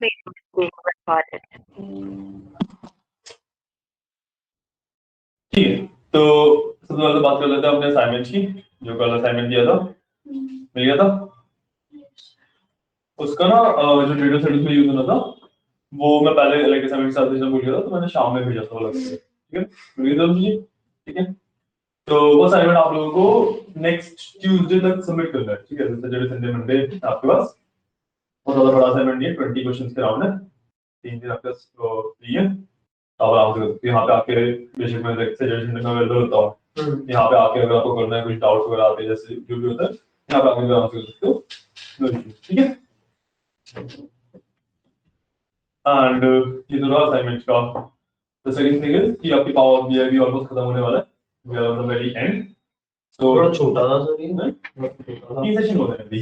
ठीक है, तो सबसे पहले बात कर लेते हैं अपने असाइनमेंट की। जो कल असाइनमेंट दिया था, मिल गया था उसका ना। जो डेटा सेट उसमें यूज होना था वो मैं पहले लाइक असाइनमेंट के साथ भेजना भूल गया था, तो मैंने शाम में भेजा था वो अलग से। ठीक है, मिल गया था मुझे। ठीक है, तो वो असाइनमेंट आप लोगों को नेक्स्ट ट्यूसडे तक सबमिट करना है। ठीक है, सैटरडे संडे मंडे आपके पास बहुत ज्यादा बड़ा असाइनमेंट नहीं है, 20 क्वेश्चन के राउंड है, 3 दिन आपका फ्री है। और आप यहाँ पे आके बेशक मैं सैटरडे संडे में अवेलेबल होता हूँ। यहाँ पे आके अगर आपको करना है, कुछ डाउट वगैरह आते हैं जैसे जो भी होता है, यहाँ पे आके आराम से कर सकते हो। ठीक है, एंड ये तो रहा असाइनमेंट का। द सेकंड थिंग इज कि आपकी पावर बीआई भी ऑलमोस्ट खत्म होने वाला है, we are on the very end. तो थोड़ा छोटा था सर ये ना, 3 सेशन हो रहे हैं अभी।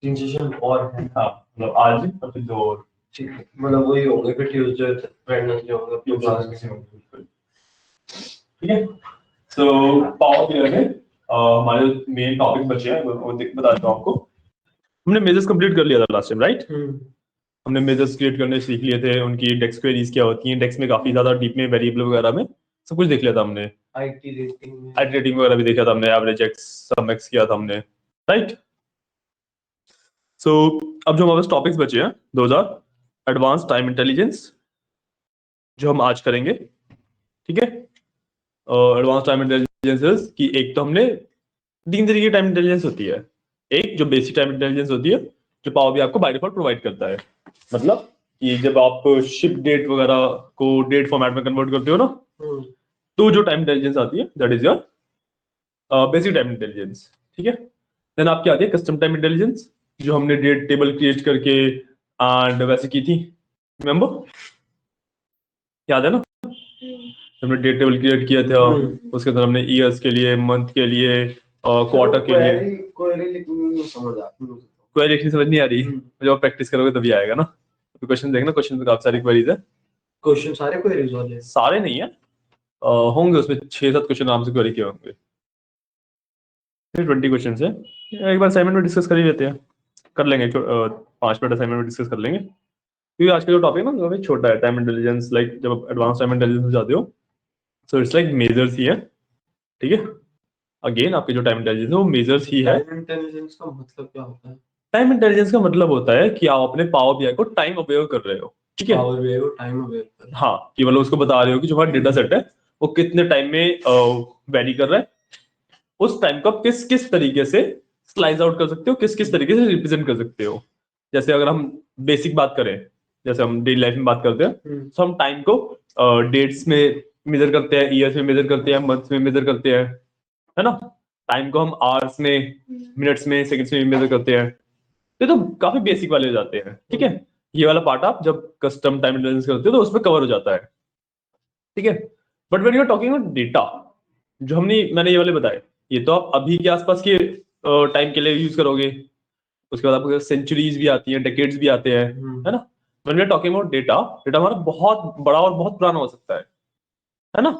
3 सेशन और है। हाँ, मतलब आज और फिर 2 और। ठीक है, मतलब वही होंगे फिर ट्यूसडे वेडनेसडे होगा तो क्लास में होंगे। ठीक है, सो पावर बीआई में हमारे मेन टॉपिक बचे हैं, वो बता देता हूँ आपको। हमने मेजर्स कंप्लीट कर लिया था लास्ट टाइम, राइट? हमने मेजर्स क्रिएट करने सीख लिए थे, उनकी डेक्स क्वेरीज क्या होती हैं, डेक्स में काफी ज्यादा डीप में वेरिएबल वगैरह में सब कुछ देख लिया था हमने। आईटी रेटिंग वगैरह भी देखा था हमने, एवरेज एक्स सम एक्स किया था हमने, राइट? सो अब जो हमारे टॉपिक्स बचे हैं, those are advance time intelligence, जो हम आज करेंगे। ठीक है, एडवांस टाइम इंटेलिजेंस की एक तो हमने 3 तरीके की टाइम इंटेलिजेंस होती है। एक जो बेसिक टाइम इंटेलिजेंस होती है, जो पावर भी आपको बाय डिफॉल्ट प्रोवाइड करता है। मतलब कि जब आप शिप डेट वगैरह को डेट फॉर्मेट में कन्वर्ट करते हो ना, तो जो टाइम इंटेलिजेंस आती है that is your basic time intelligence. ठीक है, देन आपकी आती है कस्टम टाइम इंटेलिजेंस, जो हमने डेट टेबल क्रिएट करके एंड वैसे की थी, रिमेंबर? याद है ना? हमने डेट टेबल क्रिएट किया था, उसके अंदर हमने ईयर्स के लिए, मंथ के लिए, क्वार्टर के लिए। क्वेरी लिखनी नहीं समझ क्वेरी लिखनी समझ नहीं आ रही, जब आप प्रैक्टिस करोगे तभी आएगा ना। तो क्वेश्चन देखना, क्वेश्चन में काफी सारी क्वेरीज है। क्वेश्चन सारे क्वेरीज वाले सारे नहीं है, होंगे उसमें 6-7 क्वेश्चन आराम से क्वेरी किए होंगे। 20 क्वेश्चन है, एक बार असाइनमेंट में डिस्कस कर ही लेते हैं, कर लेंगे 5 मिनट असाइनमेंट में डिस्कस कर लेंगे, क्योंकि आज का जो टॉपिक है ना काफी छोटा है। टाइम इंटेलिजेंस लाइक जब एडवांस टाइम इंटेलिजेंस में जाते हो, सो इट्स लाइक मेजर्स ही है। ठीक है, अगेन आपके जो टाइम इंटेलिजेंस है वो मेजर्स ही है। टाइम इंटेलिजेंस का मतलब क्या होता है? टाइम इंटेलिजेंस का मतलब होता है कि आप अपने पावर बीआई को टाइम अवेयर कर रहे हो। ठीक है, पावर बीआई को टाइम अवेयर कर, हाँ, कि मतलब उसको बता रहे हो कि जो हमारा डेटा सेट है वो कितने टाइम में वेरी कर रहा है, उस टाइम को आप किस किस तरीके से स्लाइस आउट कर सकते हो, किस किस तरीके से रिप्रेजेंट कर सकते हो। जैसे अगर हम बेसिक बात करें, जैसे हम डेली लाइफ में बात करते हैं, तो हम टाइम को डेट्स में मेजर करते हैं, ईयर्स में मेजर करते हैं, मंथ्स में मेजर करते हैं, है ना? टाइम को हम आवर्स में, मिनट्स में, सेकंड्स में मेजर करते हैं। तो काफी बेसिक वाले हो जाते हैं। ठीक है, ये वाला पार्ट आप जब कस्टम टाइम इंटेलिजेंस करते हो तो उसमें कवर हो जाता है। ठीक है, but when you are talking about data, जो मैंने ये वाले बताए, ये तो आप अभी के आसपास के टाइम के लिए यूज करोगे। उसके बाद आपको सेंचुरीज भी आती हैं, डेकेड्स भी आते हैं, है ना? When we are talking about data, data हमारा बहुत बड़ा और बहुत पुराना हो सकता है ना?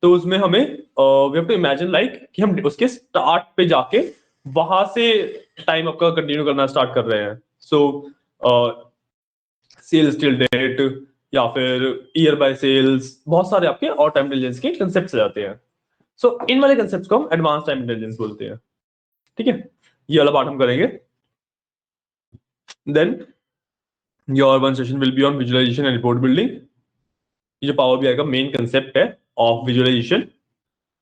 तो उसमें हमें we have to imagine like कि हम उसके स्टार्ट पे जाके वहां से टाइम आपका कंटिन्यू करना स्टार्ट कर रहे हैं। सो सेल्स टिल डेट, या फिर ईयर बाय सेल्स, बहुत सारे आपके और टाइम इंटेलिजेंस के कंसेप्ट आ जाते हैं। सो इन वाले कंसेप्ट को हम एडवांस टाइम इंटेलिजेंस बोलते हैं। ठीक है, ये वाला पार्ट हम करेंगे। Then your one session will be on visualization and report building. ये जो पावर बीआई का मेन कंसेप्ट है ऑफ विजुअलाइजेशन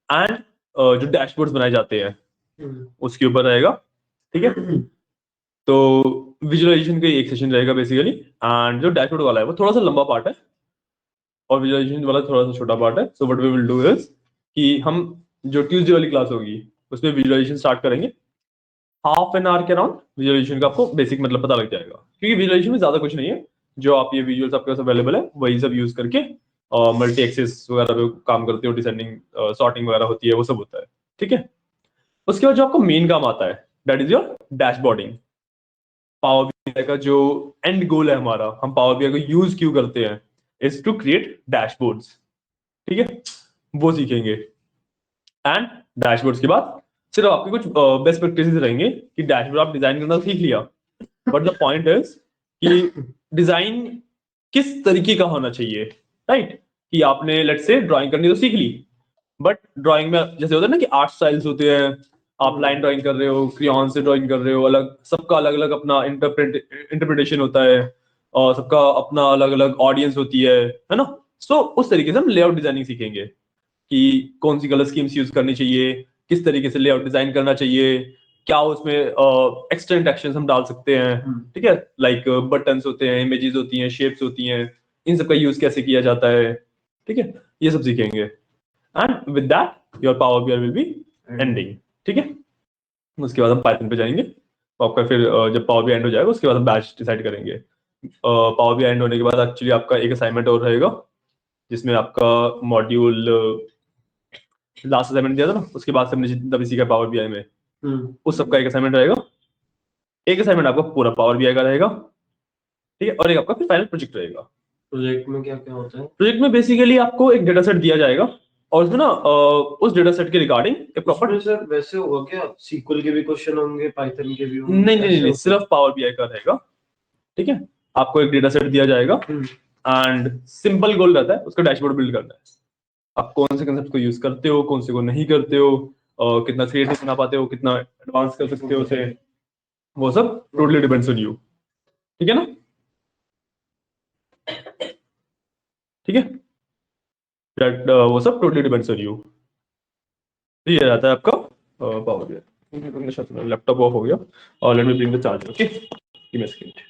एंड जो डैशबोर्ड्स बनाए जाते हैं उसके ऊपर रहेगा। ठीक है, तो विजुअलाइजेशन का एक सेशन रहेगा बेसिकली, एंड जो डैशबोर्ड वाला है वो थोड़ा सा लंबा पार्ट है और विजुअलाइजेशन वाला थोड़ा सा छोटा पार्ट है। So what we will do is कि हम जो ट्यूसडे वाली क्लास होगी उसमें विजुअलाइजेशन स्टार्ट करेंगे। हाफ एन आवर के अराउंड विजुअलाइजेशन का आपको बेसिक मतलब पता लग जाएगा, क्योंकि विजुअलाइजेशन में ज्यादा कुछ नहीं है, जो आप ये विजुअल्स आपके पास अवेलेबल है वही सब यूज करके मल्टी एक्सेस वगैरह पे काम करते हो, डिसेंडिंग सॉर्टिंग वगैरह होती है, वो सब होता है। ठीक है, उसके बाद जो आपको मेन काम आता है that is your dashboarding. Power BI का जो एंड गोल है हमारा, हम पावर बीआई को यूज क्यों करते हैं, इज टू क्रिएट डैशबोर्ड्स। ठीक है, वो सीखेंगे। एंड डैशबोर्ड्स के बाद सिर्फ आपके कुछ बेस्ट प्रैक्टिसेस रहेंगे कि डैशबोर्ड आप डिजाइन करना सीख लिया, बट द पॉइंट इज कि डिजाइन किस तरीके का होना चाहिए, राइट? कि आपने लेट्स से ड्राइंग करनी तो सीख ली, बट ड्राइंग में जैसे होता है ना कि आर्ट स्टाइल्स होते हैं, आप लाइन ड्राइंग कर रहे हो, क्रियॉन से ड्राइंग कर रहे हो, अलग सबका अलग अलग अपना इंटरप्रिटेशन होता है, और सबका अपना अलग अलग ऑडियंस होती है ना? सो उस तरीके से हम लेआउट डिजाइनिंग सीखेंगे कि कौन सी कलर स्कीम्स यूज करनी चाहिए, किस तरीके से लेआउट डिजाइन करना चाहिए, क्या उसमें एक्सटेंट एक्शंस हम डाल सकते हैं, ठीक है? लाइक बटन्स होते हैं, इमेजेस होती हैं, शेप्स होती हैं, इन सब का यूज कैसे किया जाता है, ठीक है? ये सब सीखेंगे, and with that your power BI will be ending, ठीक है? उसके बाद हम पाइथन पे जाएंगे, तो आपका फिर जब पावर बीआई एंड हो जाएगा उसके बाद हम बैच डिसाइड करेंगे। पावर बीआई एंड होने के बाद एक्चुअली आपका एक असाइनमेंट और रहेगा, जिसमें आपका मॉड्यूल लास्ट असाइनमेंट दिया था ना, उसके बाद से हमने जितना भी सीखा पावर बीआई में, उस सबका एक असाइनमेंट रहेगा। एक असाइनमेंट आपका पूरा पावर बीआई का रहेगा, ठीक है? और एक आपका फिर फाइनल प्रोजेक्ट रहेगा। प्रोजेक्ट में क्या क्या होता है? प्रोजेक्ट में बेसिकली आपको एक डेटा सेट दिया जाएगा, और उसमें ना उस डेटा सेट के रिगार्डिंग एक प्रॉपर उसमें सर वैसे होगा क्या, सीक्वल के भी क्वेश्चन होंगे, पाइथन के भी होंगे? नहीं नहीं नहीं, ऐसे नहीं होता सिर्फ पावर बीआई का रहेगा, ठीक है? आपको एक डेटा सेट दिया जाएगा, है? एंड सिंपल गोल रहता है उसका डैशबोर्ड बिल्ड करना है। आप कौन से कंसेप्ट को यूज करते हो, कौन से को नहीं करते हो, कितना क्रिएटिव बना पाते हो, कितना एडवांस कर सकते हो उसे, वो सब टोटली डिपेंड्स ऑन यू, ठीक है ना? ठीक है, वो सब टोटली डिपेंड्स ऑन यू। तो ये रहता है आपका पावर बीआई। लैपटॉप ऑफ हो गया, और let me bring the charger, okay? Give me a second.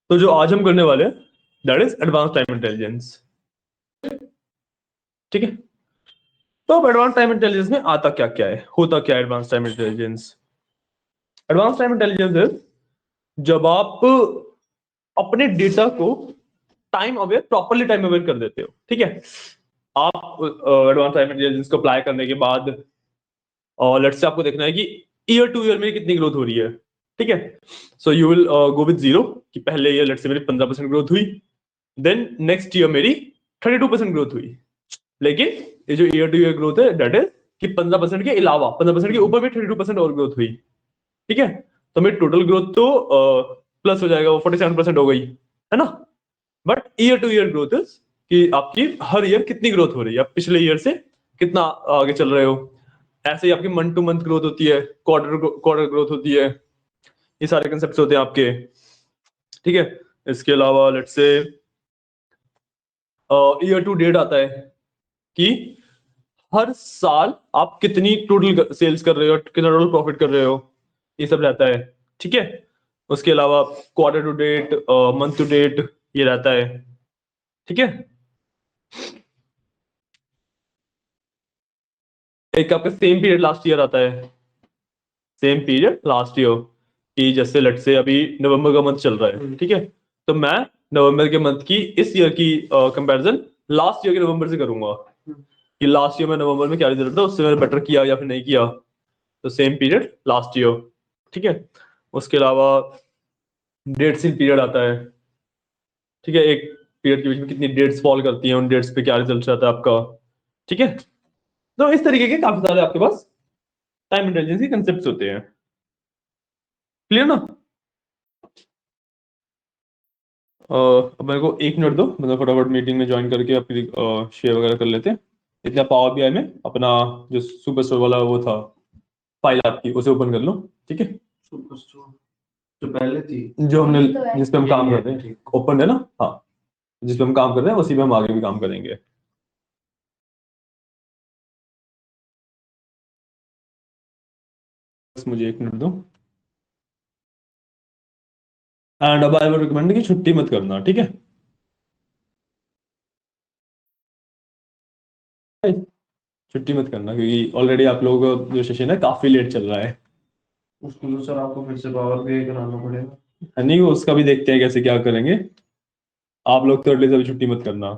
तो जो आज हम करने वाले हैं that is advance time intelligence, ठीक है? तो अब एडवांस टाइम इंटेलिजेंस में आता क्या क्या है, होता क्या है advance time intelligence? Advance time intelligence है जब आप अपने डेटा को time aware, properly time aware कर देते हो, ठीक है? आप एडवांस टाइम इंटेलिजेंस को अप्लाई करने के बाद, और लेट्स से आपको देखना है कि ईयर टू ईयर में कितनी ग्रोथ हो रही है, ठीक है? So you will go with zero, कि पहले ईयर लेट्स से मेरी 15% ग्रोथ हुई, देन नेक्स्ट ईयर मेरी 32% ग्रोथ हुई। लेकिन ये जो ईयर टू ईयर ग्रोथ है दैट इज कि 15% के अलावा 15% के ऊपर भी 32% और ग्रोथ हुई, ठीक है? तो मेरी टोटल ग्रोथ तो प्लस हो जाएगा, वो 47% हो गई, है ना? But year two year growth is कि आपकी हर ईयर कितनी ग्रोथ हो रही है, आप पिछले ईयर से कितना आगे चल रहे हो। ऐसे ही आपकी मंथ टू मंथ ग्रोथ होती है, क्वार्टर क्वार्टर ग्रोथ होती है, ये सारे कंसेप्ट होते हैं आपके, ठीक है? इसके अलावा let's say year to date आता है कि हर साल आप कितनी टोटल सेल्स कर रहे हो, कितना टोटल प्रॉफिट कर रहे हो, ये सब रहता है, ठीक है? उसके अलावा quarter to date, month to date, ये रहता है, ठीक है? एक आपका सेम पीरियड लास्ट ईयर आता है, सेम पीरियड लास्ट ईयर, कि जैसे लेट्स से अभी नवंबर का मंथ चल रहा है, ठीक है? तो मैं नवंबर के मंथ की इस ईयर की कंपैरिजन लास्ट ईयर के नवंबर से करूंगा, कि लास्ट ईयर में नवंबर में क्या रिजल्ट था, उससे मैंने बेटर किया या फिर नहीं किया। तो सेम पीरियड लास्ट ईयर, ठीक है? उसके अलावा डेट्स इन पीरियड आता है, ठीक है? एक पीरियड के बीच में कितनी डेट्स फॉल करती हैं, उन डेट्स पे क्या रिजल्ट आता है आपका, ठीक है? तो इस तरीके के काफी सारे आपके पास टाइम इंटेलिजेंस के कंसेप्ट होते हैं, क्लियर ना? अब मेरे को 1 मिनट दो, मतलब फटाफट मीटिंग में ज्वाइन करके आपकी शेयर वगैरह कर लेते हैं। इतना पावर बीआई में अपना जो सुपर स्टोर वाला वो था फाइल आपकी, उसे ओपन कर लो। ठीक है, सुपर स्टोर जो पहले थी, जो हमने जिस पे हम काम ये कर रहे हैं, ठीक। ओपन है ना? हाँ, जिस पे हम काम कर रहे हैं उसी पे हम आगे भी काम करेंगे। बस मुझे 1 मिनट दो। एंड अब आई वुड रिकमेंड कि छुट्टी मत करना, ठीक है? छुट्टी मत करना, क्योंकि ऑलरेडी आप लोगों का जो सेशन है काफी लेट चल रहा है। उसको तो सर आपको फिर से पावर बीआई कराना पड़ेगा। नहीं, वो उसका भी देखते हैं कैसे क्या करेंगे। आप लोग तो एटलीस्ट अभी छुट्टी मत करना।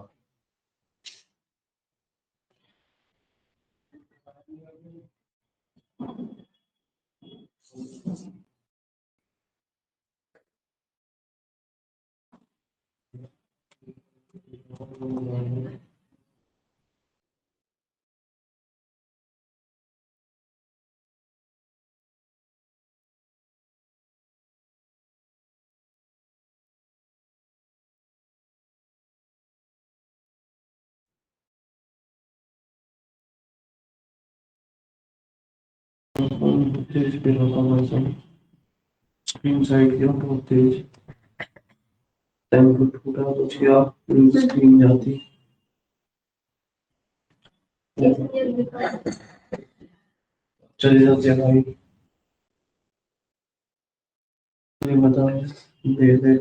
तेज पे होता है सर, स्क्रीन साइड की बहुत तेज, टाइम को पूरा तो क्या स्क्रीन जाती। चले जाते हैं भाई, ये बताओ, दे दे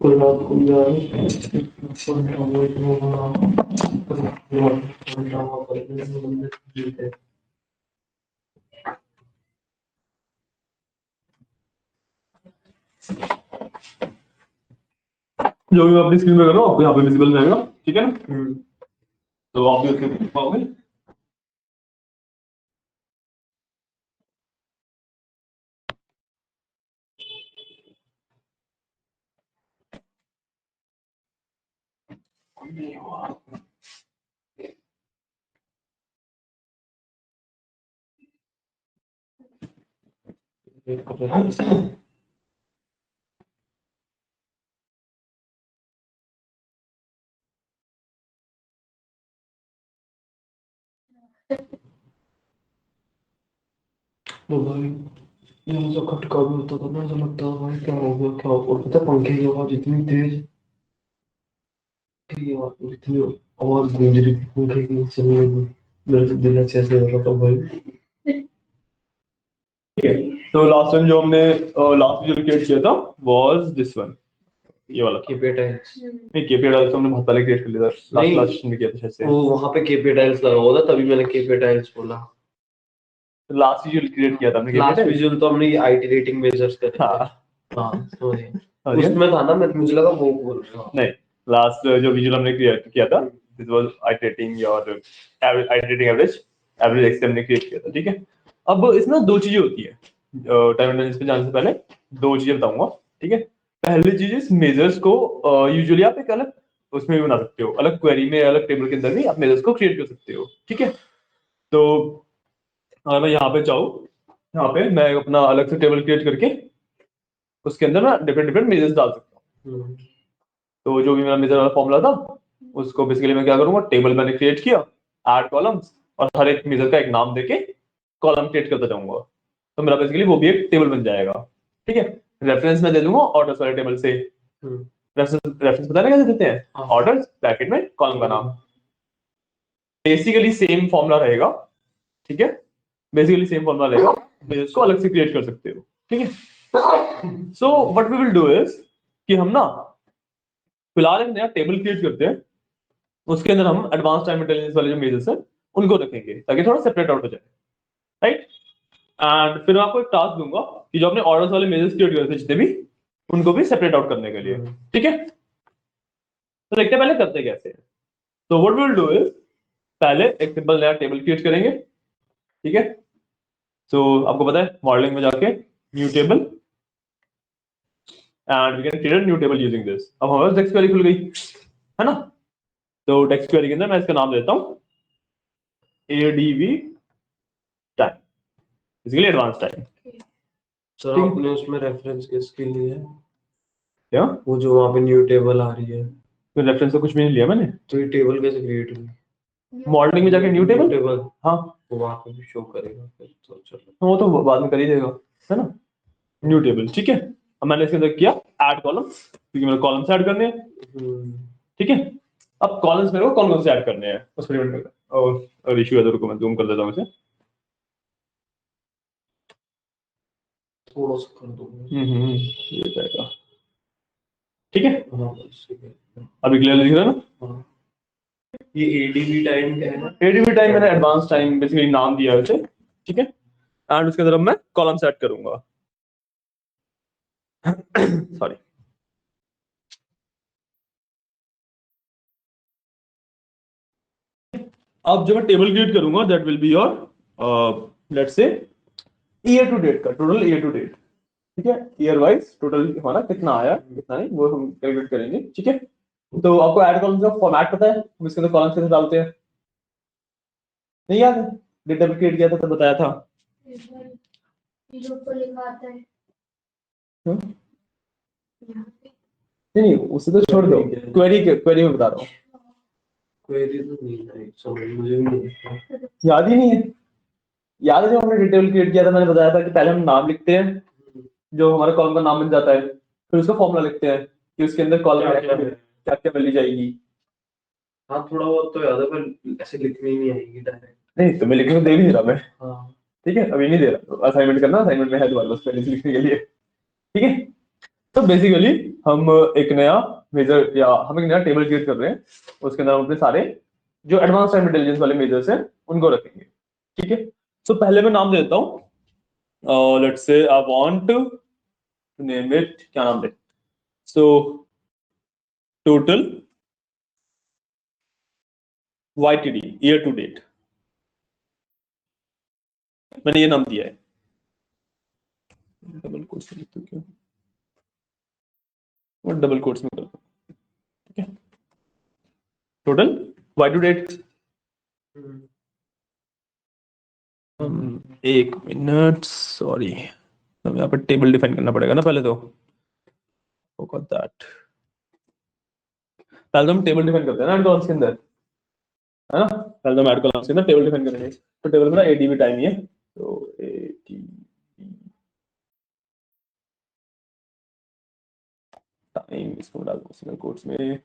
कोई बात को यार, जो भी मैं अपनी स्क्रीन पे कर रहा हूँ आपको यहाँ पे विजिबल रहेगा, ठीक है ना? तो आप भी उसके देख पाओगे। तो भाई यहाँ से खटका भी होता था ना, ऐसा लगता था भाई क्या हो गया क्या हो गया। और पता है पंखे की आवाज इतनी तेज, की आवाज इतनी आवाज गूंज रही थी पंखे की, सुनने में मेरे तो दिल अच्छे से हो रहा था भाई। ठीक है, तो लास्ट टाइम जो हमने लास्ट जो क्रिएट किया था वाज दिस वन, ये वाला था। केपी टाइल्स, नहीं, केपीआई डाल हमने बहुत पहले क्रिएट कर लिया था, लास्ट नहीं, लास्ट में किया था शायद से। वो वहां पे केपी टाइल्स लगा हुआ था तभी मैंने केपी टाइल्स बोला। लास्ट जो क्रिएट किया था हमने लास्ट केपीआई। विजुअल तो हमने आईटी रेटिंग मेजर्स करे थे। हाँ, हाँ समझ गया। समझ गए? उसमें था ना, मैं मुझे लगा वो बोल रहे हो। नहीं, लास्ट जो विजुअल हमने क्रिएट किया था दिस वाज आइटरेटिंग और आइटरेटिंग एवरेज, एवरेज एक्स हमने क्रिएट किया था, ठीक है? अब इसमें दो चीजें होती है, टाइम एनालिसिस पे जाने से पहले दो चीजें बताऊंगा, ठीक है? पहली चीज इस मेजर्स को यूजुअली आप एक अलग उसमें भी बना सकते हो, अलग क्वेरी में अलग टेबल के अंदर भी आप मेजर्स को क्रिएट कर सकते हो, ठीक है? तो अगर मैं यहाँ पे चाहूँ, यहाँ पे मैं अपना अलग से टेबल क्रिएट करके उसके अंदर ना डिफरेंट डिफरेंट मेजर्स डाल सकता हूँ। तो जो भी मेरा मेजर वाला फॉर्मूला था उसको बेसिकली मैं क्या करूंगा, टेबल मैंने क्रिएट किया, ऐड कॉलम्स, और हर एक मेजर का एक नाम देके कॉलम क्रिएट करता जाऊंगा, तो मेरा बेसिकली वो भी एक टेबल बन जाएगा, ठीक है? रेफरेंस मैं दे दूंगा ऑर्डर्स वाले टेबल से। रेफरेंस पता नहीं कैसे देते हैं, ऑर्डर्स ब्रैकेट में कॉलम का नाम। बेसिकली सेम फॉर्मूला रहेगा, ठीक है? बेसिकली सेम फॉर्मूला रहेगा, मेजर्स को अलग से क्रिएट कर सकते हो, ठीक है? So what we will do is कि हम ना फिलहाल एक नया टेबल क्रिएट करते हैं, उसके अंदर हम एडवांस टाइम इंटेलिजेंस वाले जो मेजर्स हैं उनको रखेंगे ताकि थोड़ा सेपरेट आउट हो जाए, राइट? एंड फिर मैं आपको एक टास्क दूंगा कि जो अपने ऑर्डर्स वाले मेजर्स क्रिएट करे थे जितने भी, उनको भी सेपरेट आउट करने के लिए, ठीक है? तो देखते हैं पहले करते कैसे हैं। तो what we will do is पहले एक सिंपल नया टेबल क्रिएट करेंगे, ठीक है? सो आपको पता है मॉडलिंग में जाके new table, and we can create new table using this. अब हमारे पास टेक्स्ट क्वेरी खुल गई है ना? तो टेक्स्ट क्वेरी के अंदर मैं इसका नाम देता हूं ADV time, basically advance time. Sir ठीक है। आपने उसमें रेफरेंस किसके लिए है? क्या वो जो वहाँ पे न्यू टेबल आ रही है, तो रेफरेंस तो कुछ भी नहीं लिया मैंने, तो ये टेबल कैसे क्रिएट हुई? मॉडलिंग में जाके न्यू टेबल। टेबल हाँ वो वहाँ पे भी शो करेगा फिर, तो चलो। वो तो बाद में कर ही देगा, है ना। न्यू टेबल, ठीक है। अब मैंने इसके अंदर किया ऐड कॉलम, क्योंकि मेरे कॉलम्स ऐड करने हैं, ठीक है। अब कॉलम्स मेरे को कौन कौन से ऐड करने हैं उस पर डिपेंड करता है। और इशू है तो रुको मैं जूम कर देता हूँ इसे। थोड़ा सा कर दो। ये जाएगा, ठीक है। हाँ बस ठीक है। अभी क्लियर दिख रहा है ना। हाँ, ये एडीबी टाइम क्या है ना? ADV टाइम मैंने एडवांस टाइम बेसिकली नाम दिया है उसे, ठीक है। एंड उसके अंदर अब मैं कॉलम्स ऐड करूंगा। सॉरी, अब जब मैं टेबल क्रिएट करूंगा that will be your let's say year to date का टोटल ईयर टू डेट, ठीक है। ईयर वाइज टोटल हमारा कितना आया कितना नहीं वो हम कैलकुलेट करेंगे, ठीक है। तो आपको ऐड कॉलम का फॉर्मेट पता है, हम इसके अंदर कॉलम कैसे डालते हैं, नहीं याद है? डेट टेबल क्रिएट किया था तब बताया था। हम्म? नहीं उसे तो छोड़ दो, क्वेरी क्वेरी में बता रहा हूँ। क्वेरी तो नहीं है, समझ मुझे भी नहीं आता। याद ही नहीं है? याद है जब हमने डिटेल क्रिएट किया था मैंने बताया था कि पहले हम नाम लिखते हैं, जो हमारे कॉलम का नाम बन जाता है, फिर उसका फॉर्मूला लिखते हैं कि उसके अंदर कॉलम क्या क्या वैल्यू जाएगी। हाँ थोड़ा बहुत तो याद है, पर ऐसे लिखनी नहीं आएगी डायरेक्ट। नहीं तुम्हें लिखने को दे भी नहीं रहा मैं, हाँ ठीक है। अभी नहीं दे रहा, असाइनमेंट करना, असाइनमेंट में है तुम्हारे पास पहले से लिखने के लिए, ठीक है। तो बेसिकली हम एक नया मेजर या हम एक नया टेबल क्रिएट कर रहे हैं, उसके अंदर हम अपने सारे जो एडवांस टाइम इंटेलिजेंस वाले मेजर्स हैं उनको रखेंगे, ठीक है। तो पहले मैं नाम देता हूँ, let's say I want to name it, क्या नाम दे, so total YTD year to date, मैंने ये नाम दिया है। डबल कोट्स में लिखते क्यों, और डबल कोट्स में कर, ठीक है। टोटल Y टू डेट, एक मिनट सॉरी, तो यहाँ पर टेबल डिफाइन करना पड़ेगा ना पहले तो, दैट पहले तो हम टेबल डिफाइन करते हैं ना एड कॉलम्स के अंदर, है ना। पहले तो हम एड कॉलम्स के अंदर टेबल डिफाइन करेंगे। तो टेबल में ना ADV टाइम ही है, तो ADV टाइम इसको डाल दो सिंगल कोट्स में,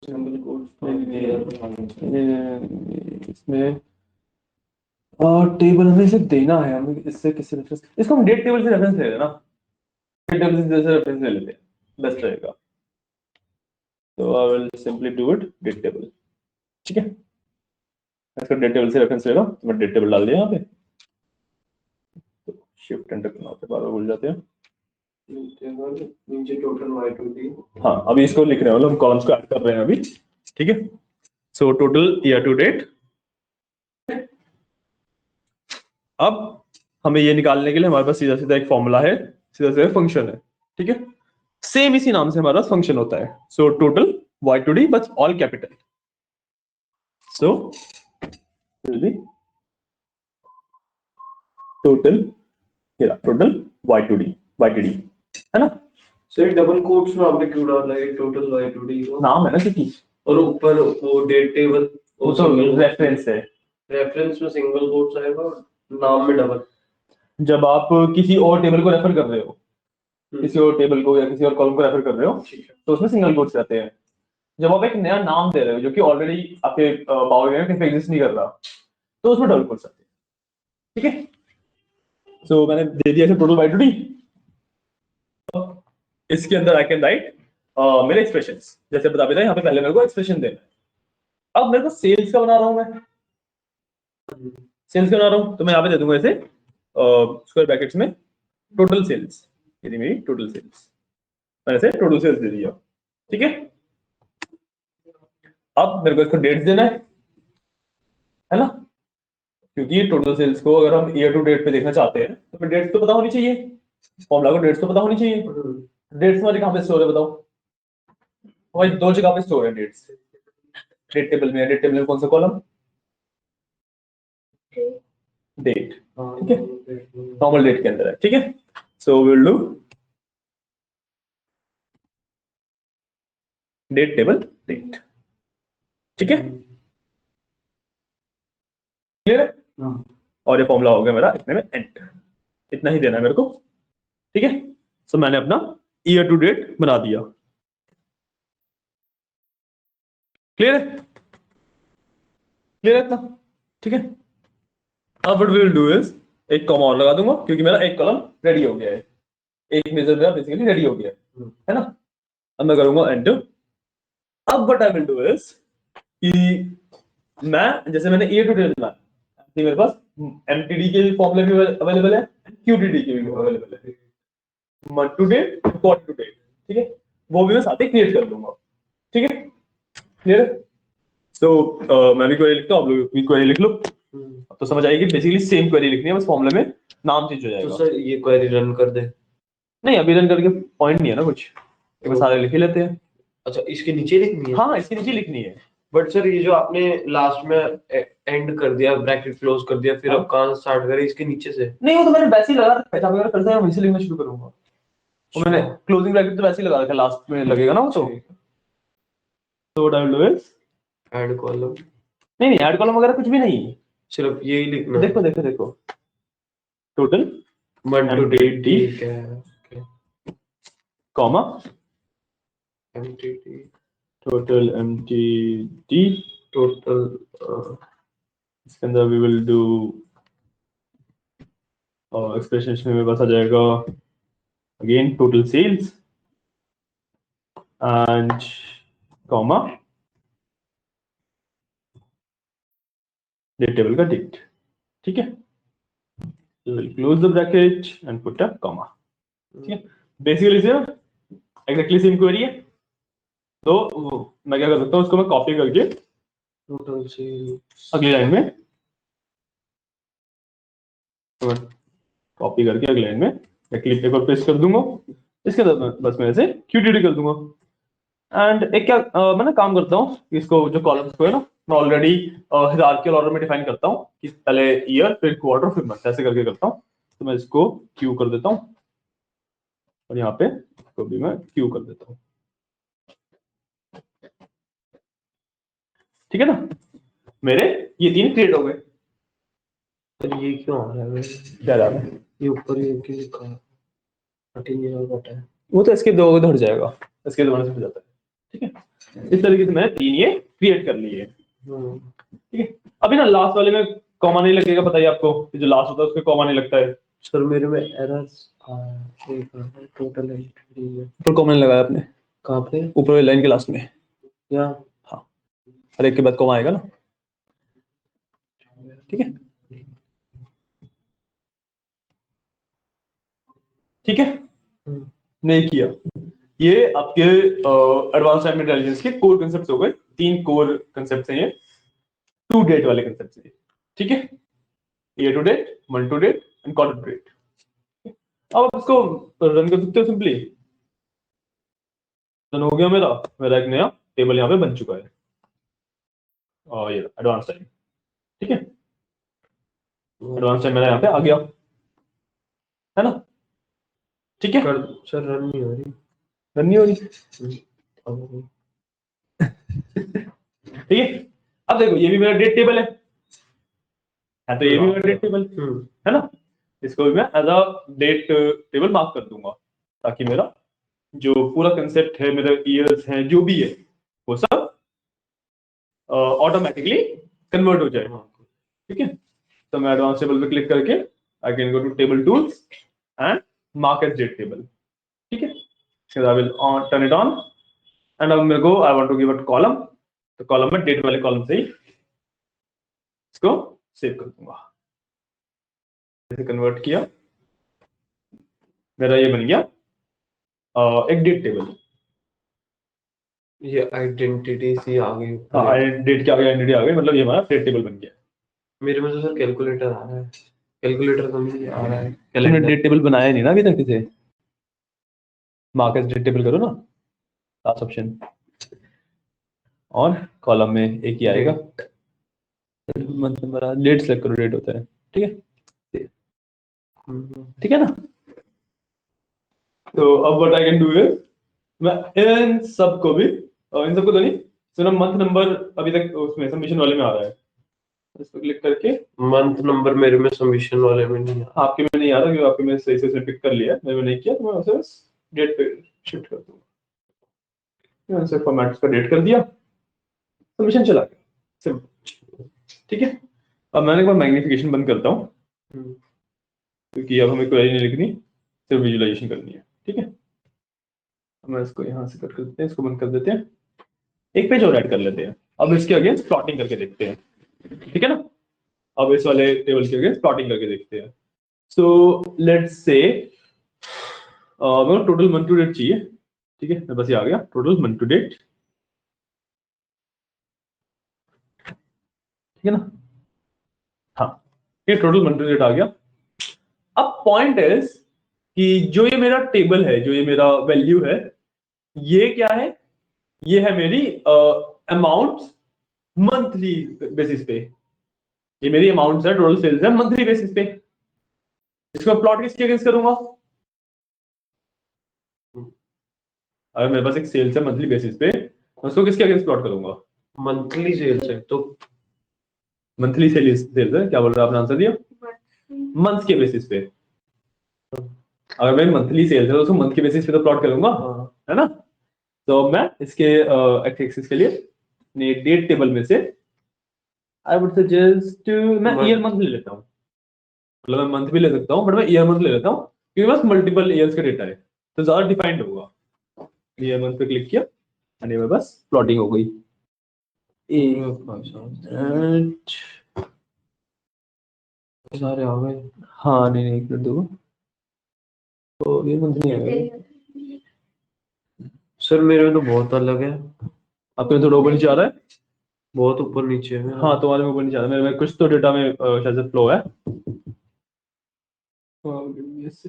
सिंगल कोट्स में इसमें टेबल हमें इसे देना है, हमें इससे किसी रेफरेंस, इसको हम डेट टेबल से रेफरेंस ले लेना, डेट टेबल से जैसे रेफरेंस ले लेते हैं, बेस्ट रहेगा। तो I will simply do it date table, ठीक है। इसका डेट टेबल से रेफरेंस लेगा तो मैं डेट टेबल डाल दिया यहाँ पे, तो शिफ्ट एंटर करना होता है, बार बार भूल जाते हैं। नीचे टोटल Y20। हाँ अभी इसको लिख रहे हैं, मतलब हम कॉलम्स को ऐड कर रहे हैं अभी, ठीक है। So total year to date, अब हमें ये निकालने के लिए हमारे पास सीधा सीधा एक फॉर्मूला है, सीधा सीधा फंक्शन है, ठीक है। सेम इसी नाम से हमारा फंक्शन होता है, सो टोटल Y2D बस all capital, so will be total, total Y2D है ना। सर डबल कोट्स में आपने क्यों डाला है टोटल Y20 को? नाम है ना क्योंकि, और ऊपर वो डेट टेबल, वो तो रेफरेंस है। रेफरेंस में सिंगल कोट्स आएगा और नाम में डबल। जब आप किसी और टेबल को रेफर कर रहे हो, किसी और टेबल को या किसी और कॉलम को रेफर कर रहे हो, तो उसमें सिंगल कोट्स रहते हैं। जब आप एक नया नाम दे रहे हो जो कि ऑलरेडी आपके पावर में कहीं पे एग्जिस्ट नहीं कर रहा, तो उसमें डबल कोट्स आते हैं, ठीक है। सो मैंने दे दिया इसे टोटल Y2D, इसके अंदर आई कैन राइट मेरे एक्सप्रेशंस, जैसे बता भी था यहाँ पे पहले मेरे को एक्सप्रेशन देना है। अब मेरे को सेल्स का बना रहा हूँ, मैं सेल्स का बना रहा हूँ, तो मैं यहाँ पे दे दूंगा इसे स्क्वायर ब्रैकेट्स में टोटल सेल्स, यदि मेरी टोटल सेल्स, मैंने इसे टोटल सेल्स दे दिया, ठीक है। अब मेरे को इसको डेट्स देना है ना। क्योंकि टोटल सेल्स को अगर हम ईयर टू डेट पे देखना चाहते हैं तो फिर डेट्स तो पता होनी चाहिए, फॉर्मूला को डेट्स तो पता होनी चाहिए। डेट्स हमारे कहाँ पे स्टोर है बताओ भाई? दो जगह पे स्टोर है डेट्स, डेट टेबल में। डेट टेबल में कौन सा कॉलम? डेट, ठीक है, नॉर्मल डेट के अंदर है, ठीक है। So will do date table date, ठीक है, क्लियर है। और ये फॉर्मूला हो गया मेरा इतने में एंड, इतना ही देना है मेरे को, ठीक है। सो मैंने अपना ईयर टू डेट बना दिया, क्लियर है, क्लियर है इतना, ठीक है। अब what we will do is एक कॉमा और लगा दूंगा क्योंकि मेरा एक कॉलम रेडी हो गया है, एक मेजर मेरा बेसिकली रेडी हो गया है ना। अब मैं करूंगा एंटर। अब what I will do is कि मैं जैसे मैंने ईयर टू डेट बनाया, मेरे पास एमटीडी के भी फॉर्मूले भी अवेलेबल है, क्यूटीडी के भी अवेलेबल है, month to date, quarter to date, ठीक है, वो भी मैं साथ ही क्रिएट कर दूंगा, ठीक है, क्लियर है। सो मैं भी क्वेरी लिखता हूँ, आप लोग भी क्वेरी लिख लो। अब तो समझ आएगी, बेसिकली सेम क्वेरी लिखनी है, बस फॉर्मूले में नाम चेंज हो जाएगा। तो सर ये क्वेरी रन कर दे? नहीं, अभी रन करके पॉइंट नहीं है ना कुछ, एक बार सारे लिख ही लेते हैं। अच्छा, इसके नीचे लिखनी है? हाँ, इसके नीचे लिखनी है। बट सर ये जो आपने लास्ट में एंड कर दिया, ब्रैकेट क्लोज कर दिया, फिर हाँ? अब कहाँ स्टार्ट करें? इसके नीचे से? नहीं, वो तो मैंने वैसे ही लगा रखा है, जब अगर करते हैं वैसे लिखना शुरू करूंगा। वो मैंने क्लोजिंग ब्रैकेट तो वैसे ही लगा रखा है, लास्ट में लगेगा ना वो तो। So what I will do is, add column? नहीं ऐड कॉलम वगैरह कुछ भी नहीं, सिर्फ यही लिखना? देखो देखो देखो, total month to date D ठीक है, comma MTD total MTD, total. इसके अंदर वी विल डू एक्सप्रेशन में मेरे पास आ जाएगा again total sales and comma date table का डेट, ठीक है। You will close the bracket and put a comma, ठीक है। बेसिकली से एग्जैक्टली सेम क्वेरी है, तो मैं क्या कर सकता हूँ, उसको मैं कॉपी करके टोटल सेल्स अगली लाइन में, कॉपी करके अगली लाइन में क्लिक एक और पेस्ट कर दूंगा, इसके बाद बस मैं ऐसे क्यूटीडी कर दूंगा। एंड एक क्या मैं ना काम करता हूँ, इसको जो कॉलम्स को है ना, मैं ऑलरेडी हिरार्किकल ऑर्डर में डिफाइन करता हूँ कि पहले ईयर फिर क्वार्टर फिर मंथ, ऐसे करके करता हूँ। तो मैं इसको क्यू कर देता हूँ और यहाँ पे इसको भी मैं क्यू कर देता हूँ, ठीक है ना। मेरे ये तीन क्रिएट हो गए। पर ये क्यों आ रहा है? क्या जा रहा है? ये ऊपर ही क्यों लिखा है? कंटिन्यू बटा है वो तो इसके दो हट जाएगा, इसके दोबारा से हट जाता है, ठीक है। इस तरीके से मैंने तीन ये क्रिएट कर लिए, ठीक है। अभी ना लास्ट वाले में कॉमा नहीं लगेगा, बताइए आपको, जो लास्ट होता है उसमें कॉमा नहीं लगता है। सर मेरे में एरर्स टोटल एंट्री है। ऊपर कॉमा नहीं लगाया आपने? कहाँ पे? ऊपर वाली लाइन के लास्ट में। या हाँ, हर एक के बाद कॉमा आएगा ना, ठीक है, ठीक है। नहीं किया, ये आपके एडवांस टाइम इंटेलिजेंस के कोर कंसेप्ट हो गए, तीन कोर कंसेप्ट हैं ये, टू डेट वाले कंसेप्ट हैं, ठीक है। Year to date, month to date and quarter to date. अब आप इसको रन कर सकते हो सिंपली, रन हो गया मेरा, मेरा एक नया टेबल यहाँ पे बन चुका है, और ये एडवांस टाइम, ठीक है, एडवांस टाइम मेरा यहाँ पे आ गया है ना, ठीक है। सर रन नहीं हो रही। रन नहीं हो रही, ठीक है। अब देखो ये भी मेरा डेट टेबल है तो ये भी मेरा डेट टेबल है ना, इसको भी मैं as a date table mark कर दूंगा, ताकि मेरा जो पूरा कंसेप्ट है, मेरे ईयर्स हैं जो भी है, वो सब ऑटोमेटिकली कन्वर्ट हो जाए, ठीक है। तो मैं एडवांस टेबल पे क्लिक करके I can go to table tools and mark as date table, ठीक है। फिर I will turn it on and अब मेरे को I want to give a column, तो कॉलम में डेट वाले कॉलम से ही इसको सेव कर दूंगा, जैसे कन्वर्ट किया, मेरा ये बन गया एक डेट टेबल। ये आइडेंटिटी सी आ गई, डेट क्या आ गया, आइडेंटिटी आ गई, मतलब ये हमारा डेट टेबल बन गया, मेरे में तो सर कैलकुलेटर आ रहा है, कैलकुलेटर तो नहीं आ रहा है, तुमने कैलेंडर। डेट टेबल बनाया नहीं ना अभी तक किसे? मार्केट डेट टेबल करो ना, लास्ट ऑप्शन, और कॉलम में एक ही आएगा, मंथ नंबर, डेट सेलेक्ट करो, डेट होता है, ठीक है, ठीक है ना। तो अब what I can do is, मैं इन सबको भी, इन सबको तो नहीं, सिर्फ मंथ नंबर अभी तक उसमें सबमिशन वाले में आ रहा है, इस पर क्लिक करके, मंथ नंबर मेरे में सबमिशन वाले में नहीं आ आपके में नहीं आ रहा क्योंकि आपके में सही से उसने पिक कर लिया, मैंने नहीं किया, तो मैं उसे डेट पे शिफ्ट कर दूंगा, मैंने उसे फॉर्मेट का डेट कर दिया, सबमिशन चला गया, सिंपल, ठीक है। अब मैंने एक बार मैग्निफिकेशन बंद करता हूँ रहा। क्योंकि अब हमें क्वेरी नहीं लिखनी, सिर्फ विजुअलाइजेशन करनी है, ठीक है। मैं इसको यहाँ से कट कर देते हैं, इसको बंद कर देते हैं, एक पेज और ऐड कर लेते हैं, अब इसके अगेंस्ट प्लॉटिंग करके देखते हैं, ठीक है ना। अब इस वाले टेबल के अगेंस्ट प्लॉटिंग करके देखते हैं। सो लेट्स से मेरे को टोटल मंथ टू डेट चाहिए, ठीक है, मैं बस ये आ गया टोटल मंथ टू डेट, ठीक है ना। हाँ, ये टोटल मंथ टू डेट आ गया। अब पॉइंट इज कि जो ये मेरा टेबल है, जो ये मेरा वैल्यू है, ये क्या है, ये है मेरी अमाउंट मंथली बेसिस पे, ये मेरी अमाउंट है, टोटल सेल्स है मंथली बेसिस पे, इसको मैं प्लॉट किसके अगेंस्ट करूंगा, अगर मेरे पास एक सेल्स है मंथली बेसिस पे, मैं उसको किसके अगेंस्ट प्लॉट करूंगा, मंथली सेल्स है तो मंथली सेल्स है, क्या बोल रहा है आपने आंसर दिया, मंथ के बेसिस पे, अगर मैं मंथली सेल्स है तो उसको मंथ के बेसिस पे तो प्लॉट करूंगा, है ना। तो मैं इसके एक्स एक्सिस के लिए डेट टेबल में से आई वुड सजेस्ट मैं ईयर मंथ ले लेता हूँ, मतलब मैं मंथ भी ले सकता हूँ बट मैं ईयर मंथ ले लेता हूँ क्योंकि बस मल्टीपल ईयर्स का डेटा है तो ज्यादा डिफाइंड होगा। ईयर मंथ पे क्लिक किया और ये बस प्लॉटिंग हो गई, सारे आ गए। हाँ नहीं नहीं कर दो, तो ईयर मंथ नहीं आएगा सर मेरे में तो बहुत अलग है, आपके थोड़ा ऊपर नीचे आ रहा है, बहुत ऊपर नीचे है। हाँ तुम्हारे में ऊपर नीचे आ रहा है, मेरे में कुछ तो डेटा में शायद से फ्लो है,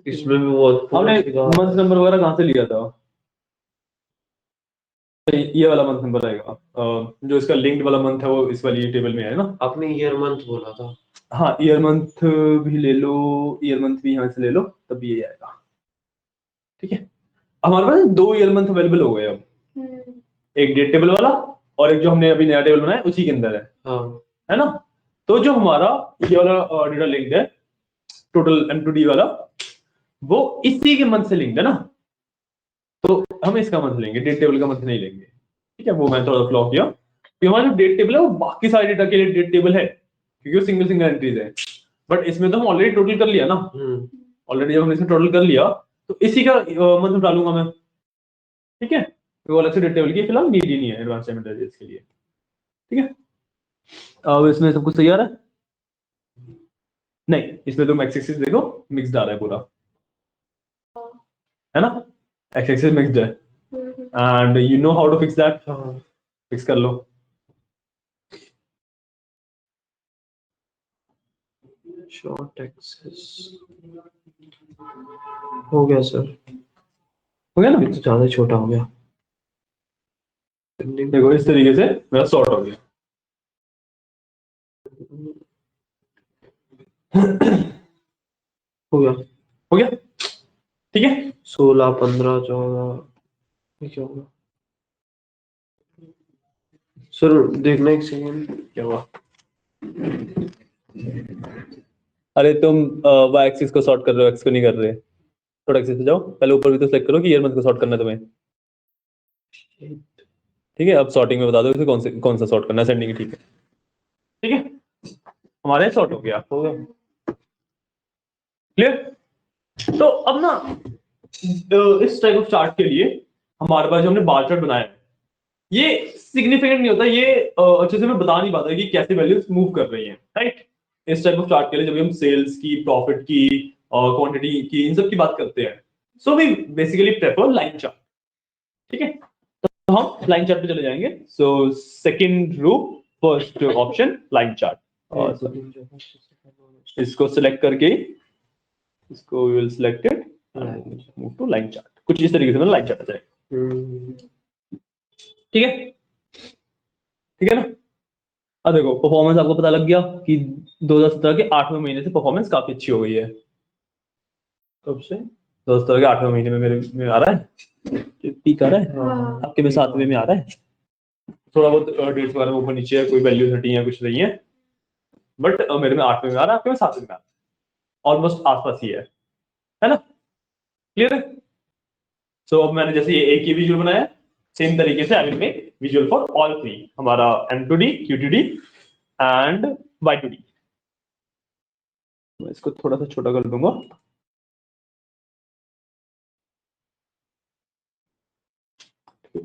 इसमें भी बहुत हमने मंथ नंबर वगैरह कहाँ से लिया था, ये वाला मंथ नंबर आएगा, जो इसका लिंक्ड वाला मंथ है वो इस वाली टेबल में है ना। आपने ईयर मंथ बोला था। हाँ ईयर मंथ भी ले लो, ईयर मंथ भी यहाँ से ले लो, तब ये आएगा, ठीक है। हमारे पास 2 ईयर मंथ अवेलेबल हो गए अब, एक डेट टेबल वाला और एक जो हमने अभी नया टेबल बनाया उसी के अंदर है, हाँ है ना। तो जो हमारा ये वाला डेटा लिंक्ड है टोटल M2D वाला, वो इसी के मंथ से लिंक्ड है ना, तो हम इसका मंथ लेंगे, डेट टेबल का मंथ नहीं लेंगे, ठीक है। वो मैंने थोड़ा फ्लॉ किया कि हमारा जो डेट टेबल है वो बाकी सारे डेटा के लिए डेट टेबल है क्योंकि वो सिंगल सिंगल एंट्रीज है, बट इसमें तो हम ऑलरेडी टोटल कर लिया ना, ऑलरेडी जब हमने इसमें टोटल कर लिया तो इसी का मंथ डालूंगा मैं, ठीक है। तो अलग से डेट टेबल की फिलहाल नीड ही नहीं है एडवांस टाइम इंटरफेस के लिए, ठीक है। अब इसमें सब कुछ सही आ रहा है, नहीं इसमें तो एक्स एक्सिस देखो मिक्स्ड आ रहा है पूरा, है ना, एक्स एक्सिस मिक्स्ड है and you know how to fix that, fix कर लो। शॉर्ट एक्सेस हो गया सर, हो गया ना, ये तो ज्यादा छोटा हो गया। देखो इस तरीके से मेरा सॉर्ट हो गया, हो गया, हो गया, ठीक है। 16 15 14 क्या होगा सर, देखना एक सेकेंड क्या हुआ, अरे तुम वाई एक्सिस को सॉर्ट कर रहे हो, एक्स को नहीं कर रहे, थोड़ा एक्सिस पे जाओ, पहले ऊपर भी तो सेलेक्ट करो कि ईयर मंथ को सॉर्ट करना है तुम्हें, ठीक है। अब सॉर्टिंग में बता दो इसे कौन सा सॉर्ट करना है, सेंडिंग, ठीक है, ठीक है, हमारे सॉर्ट हो गया, क्लियर। तो अब ना इस टाइप ऑफ चार्ट के लिए हमारे पास जो हमने बार चार्ट बनाया है ये सिग्निफिकेंट नहीं होता, ये अच्छे से मैं बता नहीं पाता कि कैसे वैल्यूज मूव कर रही हैं, राइट। इस टाइप ऑफ चार्ट के लिए जब हम सेल्स की, प्रॉफिट की, क्वांटिटी की, इन सब की बात करते हैं, so we basically prefer line chart, ठीक है। तो हम लाइन चार्ट पे चले जाएंगे, so second row first option line chart, और इसको सिलेक्ट करके इसको will select it and move to line chart. कुछ इस तरीके से ना लाइन चार्ट आ जाएगा। ठीक है, ठीक है ना। अब देखो परफॉर्मेंस आपको पता लग गया कि 2017 के 8वें महीने से परफॉर्मेंस काफी अच्छी हो गई है। कब से? 2017 के 8वें महीने में मेरे में आ रहा है, पीक आ रहा है, आपके में 7वें में आ रहा है। थोड़ा बहुत डेट्स वगैरह ऊपर नीचे है, कोई वैल्यू घटी है कुछ नहीं है, बट मेरे में 8वें में आ रहा है, आपके में 7वें में आ रहा है, ऑलमोस्ट आसपास ही है ना। क्लियर है। सो अब मैंने जैसे ये एक ही विजुअल बनाया, सेम तरीके से I will make visual for all 3, हमारा M2D, Q2D एंड Y2D। मैं इसको थोड़ा सा छोटा कर दूंगा।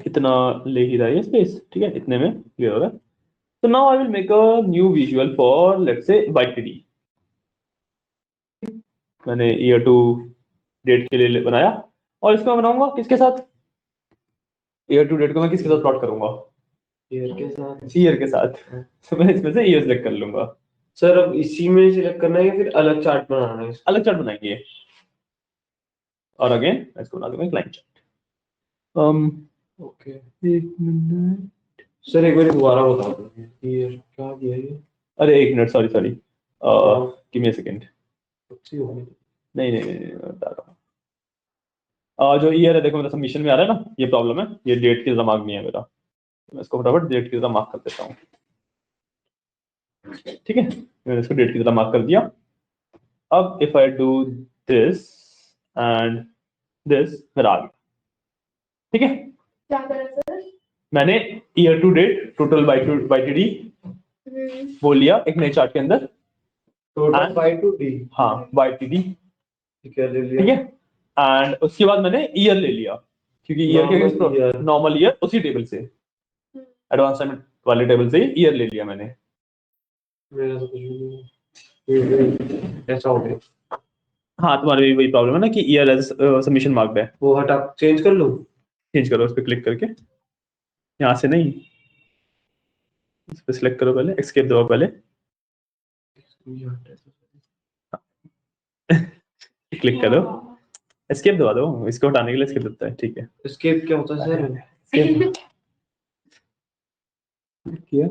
इतना ले ही रहा है स्पेस, ठीक है, इतने में क्लियर हो रहा है। So now I will make a new visual for let's say YTD। मैंने ईयर टू डेट के लिए बनाया और इसको मैं बनाऊंगा किसके साथ? ईयर टू डेट को मैं किसके साथ प्लॉट करूंगा? ईयर के साथ। ईयर के साथ। तो मैं इसमें से ईयर सेलेक्ट कर लूंगा। सर अब इसी में सिलेक्ट करना है या फिर अलग चार्ट बनाना है? अलग चार्ट बनाएंगे और अगेन इसको बना दूंगा एक लाइन चार्ट। ओके एक मिनट सर, एक बार दोबारा बता दो ईयर क्या किया ये। अरे एक minute, sorry sorry, give me a second. नहीं नहीं नहीं, बता रहा हूँ। जो ईयर है देखो मेरा सबमिशन में आ रहा है ना, ये प्रॉब्लम है, ये डेट की दिमाग नहीं है मेरा, मैं इसको फटाफट डेट की तरह मार्क कर देता हूँ। ठीक है, मैंने इसको डेट की तरह मार्क कर दिया। अब if I do this and this, मेरा आ गया। ठीक है, क्या करें सर? मैंने year to date total YTD वो लिया एक नए चार्ट के अंदर, टोटल Y2D। हाँ YTD, ठीक है, ले लिया। ठीक है, एंड उसके बाद मैंने ईयर ले लिया, क्योंकि ईयर के नॉर्मल ईयर उसी टेबल से, एडवांस टाइम वाले टेबल से ईयर ले लिया मैंने। मेरा तो कुछ भी नहीं ऐसा हो गया। हाँ, तुम्हारे भी वही प्रॉब्लम है ना कि ईयर एज सबमिशन मार्क्ड है। वो हटा चेंज कर लूं? चेंज करो उस पर क्लिक करके, यहाँ से नहीं, इस पर सिलेक्ट करो, पहले एस्केप दबाओ पहले, क्लिक करो, एस्केप दबा दो, इसको हटाने के लिए एस्केप दबाता है। ठीक है, एस्केप क्या होता है सर? एस्केप किया,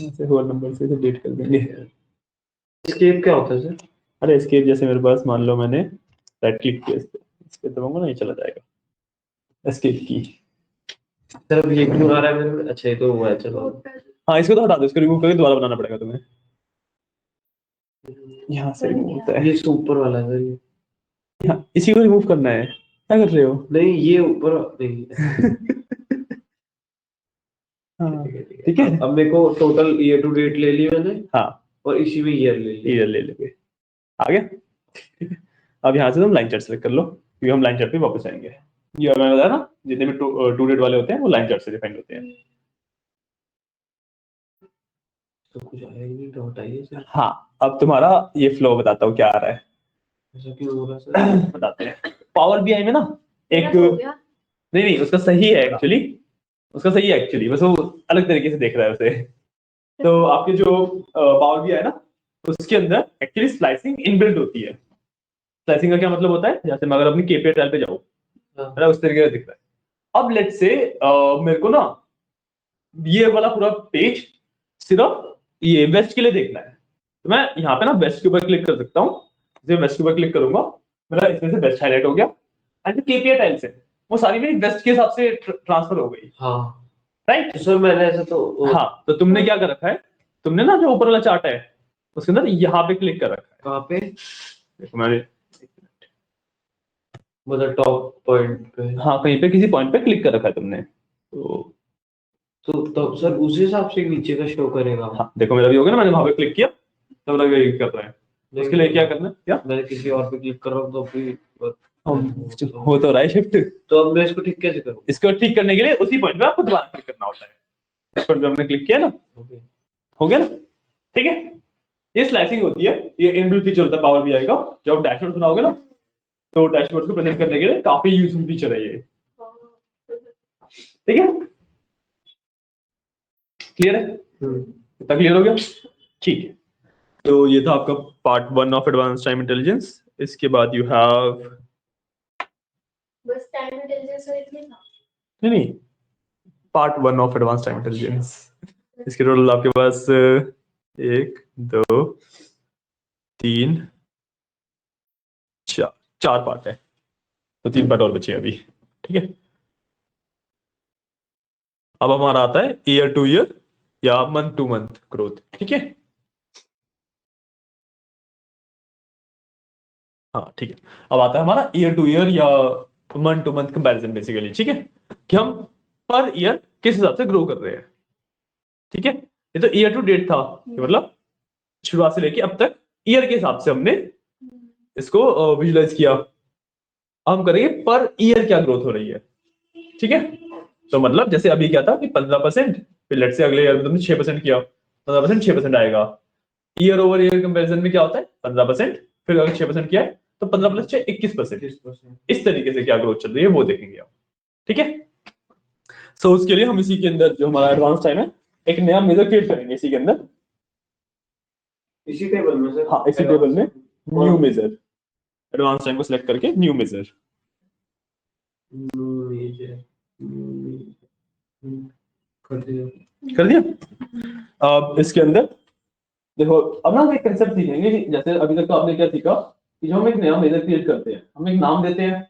ऐसे होल नंबर से डिलीट कर देंगे। एस्केप क्या होता है सर? अरे एस्केप जैसे मेरे पास मान लो मैंने राइट क्लिक किया इस पे दबाऊंगा ना, ये चला जाएगा एस्केप की। सर अब ये क्यों आ रहा है मेरे में? अच्छा ये तो हुआ है, चलो। हाँ, इसको तो हटा दो, इसको रिमूव करके दोबारा बनाना पड़ेगा तुम्हें, यहाँ से रिमूव होता है। ये ऊपर वाला है सर, ये हाँ, इसी को रिमूव करना है, क्या कर रहे हो? नहीं ये ऊपर नहीं। हाँ, ठीक है। अब मेरे को टोटल ईयर टू डेट ले ली मैंने, हाँ, और इसी में ईयर ले लिया। ईयर ले लेंगे, आ गया। ठीक है, अब यहाँ से तुम लाइन चार्ट सेलेक्ट कर लो, क्योंकि हम लाइन चार्ट पे वापस आएंगे। ये मैंने बताया ना, जितने भी टू डेट वाले होते हैं वो लाइन चार्ट से डिफाइंड होते हैं। तो कुछ आया ही नहीं, तो हटाइए सर। हाँ, अब तुम्हारा ये फ्लो बताता हूँ क्या आ रहा है। ऐसा क्यों हो रहा है सर? बताते हैं। पावर BI में ना एक, मेरा तो हो गया। नहीं उसका सही है एक्चुअली, उसका सही है एक्चुअली, बस वो अलग तरीके से देख रहा है उसे। तो आपके जो पावर BI है ना, उसके अंदर एक्चुअली स्लाइसिंग इनबिल्ट होती है। स्लाइसिंग का क्या मतलब होता है, जैसे मैं अगर अपनी KPI टाइल पे जाऊँ, है ना, उस तरीके से दिख रहा है। अब लेट्स से मेरे को ना ये वाला पूरा पेज सिर्फ ये वेस्ट के लिए देखना है, तो मैं यहाँ पे ना वेस्ट के ऊपर क्लिक कर सकता हूँ। जैसे वेस्ट के ऊपर क्लिक करूंगा, मेरा इसमें से वेस्ट हाईलाइट हो गया, एंड KPI टाइल्स है वो सारी मेरी वेस्ट के हिसाब से ट्रांसफर हो गई। हाँ राइट, तो सर मैंने ऐसा तो हाँ, तो तुमने क्या कर रखा है, तुमने ना जो ऊपर वाला चार्ट है उसके अंदर यहाँ पे क्लिक कर रखा है। कहाँ पे? देखो मैंने, मतलब टॉप पॉइंट पे? हाँ, कहीं पे किसी पॉइंट पे क्लिक कर रखा है तुमने, तो तब सर उस हिसाब से नीचे का शो करेगा? हाँ देखो मेरा भी हो गया ना, मैंने वहां पे क्लिक किया तो मेरा भी कर रहा है। उसके लिए क्या करना है, क्या मैं किसी और पे क्लिक कर रहा हूँ तो अभी हो तो रहा है शिफ्ट। तो अब मैं इसको ठीक कैसे करूँ? इसको ठीक करने के लिए उसी पॉइंट पे आपको दोबारा क्लिक करना होता है। इस पॉइंट पे हमने क्लिक किया ना, हो गया ना, ठीक है। ये स्लाइसिंग होती है, ये इनबिल्ट फीचर होता है पावर BI का। जब डैशबोर्ड बनाओगे ना, तो डैशबोर्ड को प्रेजेंट करने के लिए काफी यूजफुल फीचर है ये, ठीक है। क्लियर है, इतना क्लियर हो गया, ठीक है। तो ये था आपका part 1 of advance time intelligence. इसके बाद यू हैव बस टाइम इंटेलिजेंस और इतने था। नहीं, part 1 of advance time intelligence. इसके टोटल आपके पास 1 2 3 4 पार्ट है, तो 3 पार्ट और बचे हैं अभी। ठीक है, अब हमारा आता है ईयर टू ईयर या मंथ टू मंथ ग्रोथ। ठीक है, हाँ ठीक है। अब आता है हमारा ईयर टू ईयर या month two month comparison basically. ठीक है, कि हम पर ईयर किस हिसाब से ग्रो कर रहे हैं। ठीक है, ये तो ईयर टू डेट था, कि मतलब शुरुआत से लेके अब तक ईयर के हिसाब से हमने इसको विजुलाइज किया। अब हम करेंगे पर ईयर क्या ग्रोथ हो रही है। ठीक है, तो मतलब जैसे अभी क्या था कि 15%, फिर लेट से अगले ईयर में तुमने 6% किया, 15% 6% आएगा। ईयर ओवर ईयर कंपैरिजन में क्या होता है 15%, फिर अगर 6% किया है तो 15 प्लस 6 21%। इस तरीके से क्या ग्रोथ चल रही है वो देखेंगे हम। ठीक है, सो उसके लिए हम इसी के अंदर जो हमारा एडवांस टाइम है एक नया मेजर क्रिएट करेंगे इसी के अंदर, इसी टेबल में सर। हाँ इसी टेबल में न्यू मेजर, एडवांस टाइम को सिलेक्ट करके न्यू मेजर कर दिया। अब इसके अंदर देखो, अब ना हम एक कंसेप्ट सीखेंगे कि जैसे अभी तक तो आपने क्या सीखा कि जो हम एक नया मेजर क्रिएट करते हैं, हम एक नाम देते हैं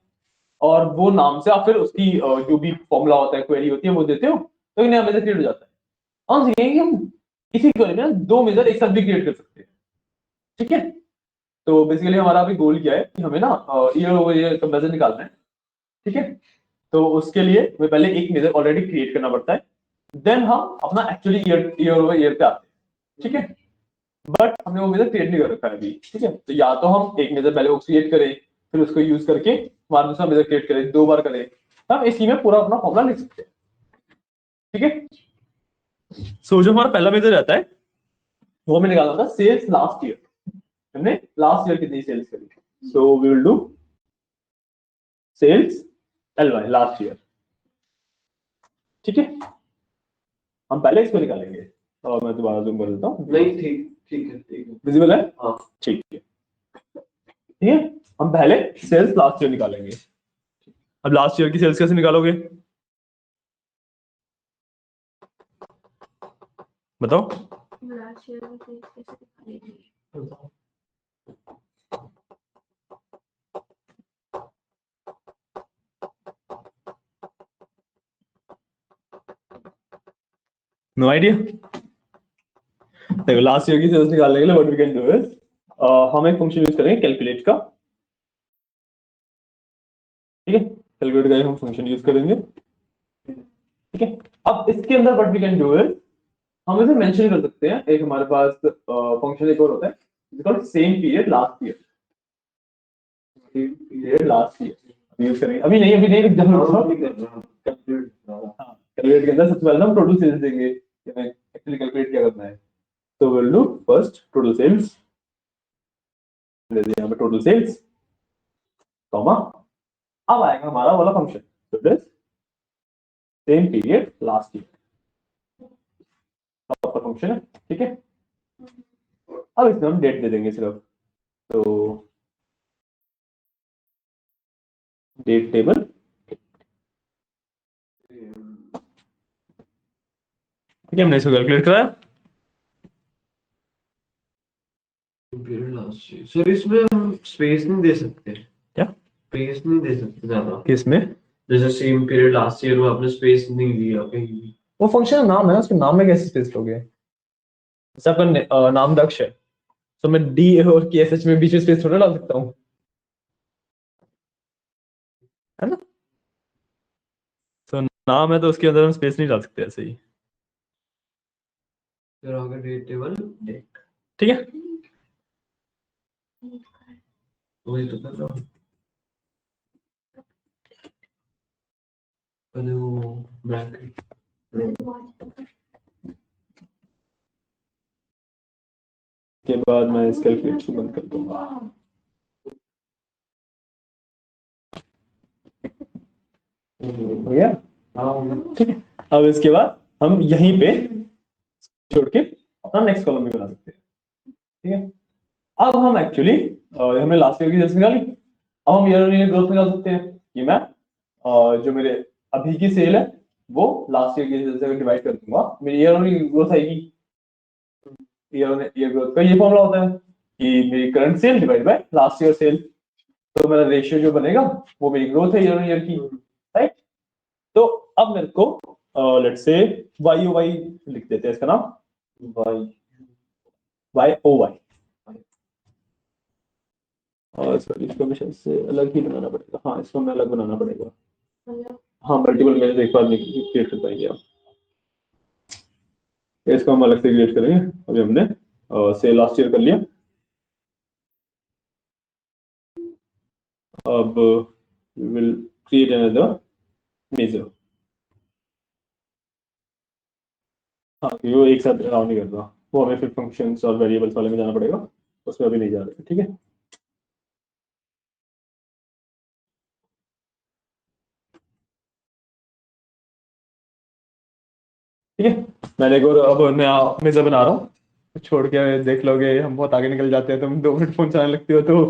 और वो नाम से आप फिर उसकी जो भी फॉर्मूला होता है, क्वेरी होती है वो देते हो, तो एक नया मेजर क्रिएट हो जाता है। हम सीखेंगे कि हम इसी क्वेरी में 2 मेजर एक साथ भी क्रिएट कर सकते हैं। ठीक है, तो बेसिकली हमारा अभी गोल क्या है कि हमें ना ईयर ओवर ईयर कंपैरिजन निकालना है। ठीक है, तो उसके लिए हमें पहले एक मेजर ऑलरेडी क्रिएट करना पड़ता है, देन हम अपना एक्चुअली ईयर ओवर ईयर पे आते हैं। ठीक है, बट हमने वो मेजर क्रिएट नहीं कर रखा है अभी। ठीक है, तो या तो हम एक मेजर पहले वो क्रिएट करें, फिर उसको यूज करके हमारा दूसरा मेजर क्रिएट करें, 2 बार करें, हम इसी में पूरा अपना फॉर्मूला लिख सकते हैं। ठीक है, सो जो हमारा पहला मेजर रहता है वो हमें निकालना था सेल्स लास्ट ईयर। हमने लास्ट ईयर कितनी सेल्स करी, so we will do sales LY last year. ठीक है, हम पहले इसको निकालेंगे और मैं दोबारा जूम कर देता हूँ। नहीं ठीक ठीक है, ठीक है, विजिबल है, हाँ ठीक है। ठीक है, हम पहले सेल्स लास्ट ईयर निकालेंगे। अब लास्ट ईयर की सेल्स कैसे निकालोगे बताओ। लास्ट ईयर में कैसे निकालेंगे? No idea. देखो लास्ट ईयर की सेल्स निकालने के लिए what we can do is हम एक फंक्शन यूज करेंगे कैलकुलेट का। ठीक है, कैलकुलेट का हम फंक्शन यूज करेंगे। ठीक है, अब इसके अंदर what we can do is हम इसे मेंशन कर सकते हैं। एक हमारे पास फंक्शन एक और होता है called same period last year. Period last year use करेंगे, अभी नहीं कैलकुलेट के अंदर सबसे पहले हम टोटल सेल्स देंगे, एक्चुअली कैलकुलेट क्या करना है। तो will do first total sales, दे दिया यहाँ पे टोटल सेल्स कॉमा, अब आएगा हमारा वाला फंक्शन तो this same period last year का फंक्शन है। ठीक है, अब इसमें हम डेट दे देंगे सिर्फ, तो डेट टेबल। ठीक है, हमने इसको कैलकुलेट कराया। सर इसमें हम स्पेस नहीं दे सकते क्या स्पेस नहीं दे सकते ज्यादा, किसमें, जैसे सेम पीरियड लास्ट ईयर में आपने स्पेस नहीं दिया कहीं भी। वो फंक्शन नाम है, उसके नाम में कैसे स्पेस लोगे। जैसे आपका नाम दक्ष है तो मैं डी और के एस एच में बीच में स्पेस थोड़ा डाल सकता हूँ, है ना। तो नाम है तो उसके अंदर हम स्पेस नहीं डाल सकते ऐसे ही। फिर आगे डेट टेबल डेट, ठीक है, वही तो कर रहा हूँ। पहले वो ब्रैकेट के बाद मैं इस कैलकुलेट को बंद कर दूंगा। हो गया, ठीक है। अब इसके बाद हम यहीं पे छोड़ के अपना नेक्स्ट कॉलम भी बना सकते हैं। ठीक है, अब हम एक्चुअली हमने लास्ट ईयर की सेल्स निकाली, अब हम ईयर ऑन ईयर ग्रोथ निकाल सकते हैं। ये मैं जो मेरे अभी की सेल है वो लास्ट ईयर की सेल से डिवाइड कर दूंगा, मेरी ईयर ऑन ईयर ग्रोथ आएगी। ईयर ऑन ईयर ग्रोथ का ये फॉर्मूला होता है कि मेरी current sale divide by last year sale, तो मेरा रेशियो जो बनेगा वो मेरी ग्रोथ है ईयर ऑन ईयर की, राइट। तो अब मेरे को let's say Y O Y लिख देते हैं, इसका नाम वाई वाई ओ वाई, और सॉरी इसको भी शायद से अलग ही बनाना पड़ेगा, हाँ इसको हमें अलग बनाना पड़ेगा, हाँ मल्टीपल में एक बार क्रिएट कर पाएंगे आप, इसको हम अलग से क्रिएट करेंगे। अभी हमने सेल लास्ट ईयर कर लिया, अब विल क्रिएट अनदर मेजर, हाँ क्योंकि वो एक साथ राउंड नहीं करता, वो हमें फिर फंक्शंस और वेरिएबल्स वाले में जाना पड़ेगा, उसमें अभी नहीं जा रहे, ठीक है। ठीक है, मैंने एक और अब नया मेजर बना रहा हूँ, छोड़ के देख लोगे हम बहुत आगे निकल जाते हैं, तुम 2 मिनट फोन चलाने लगती हो तो।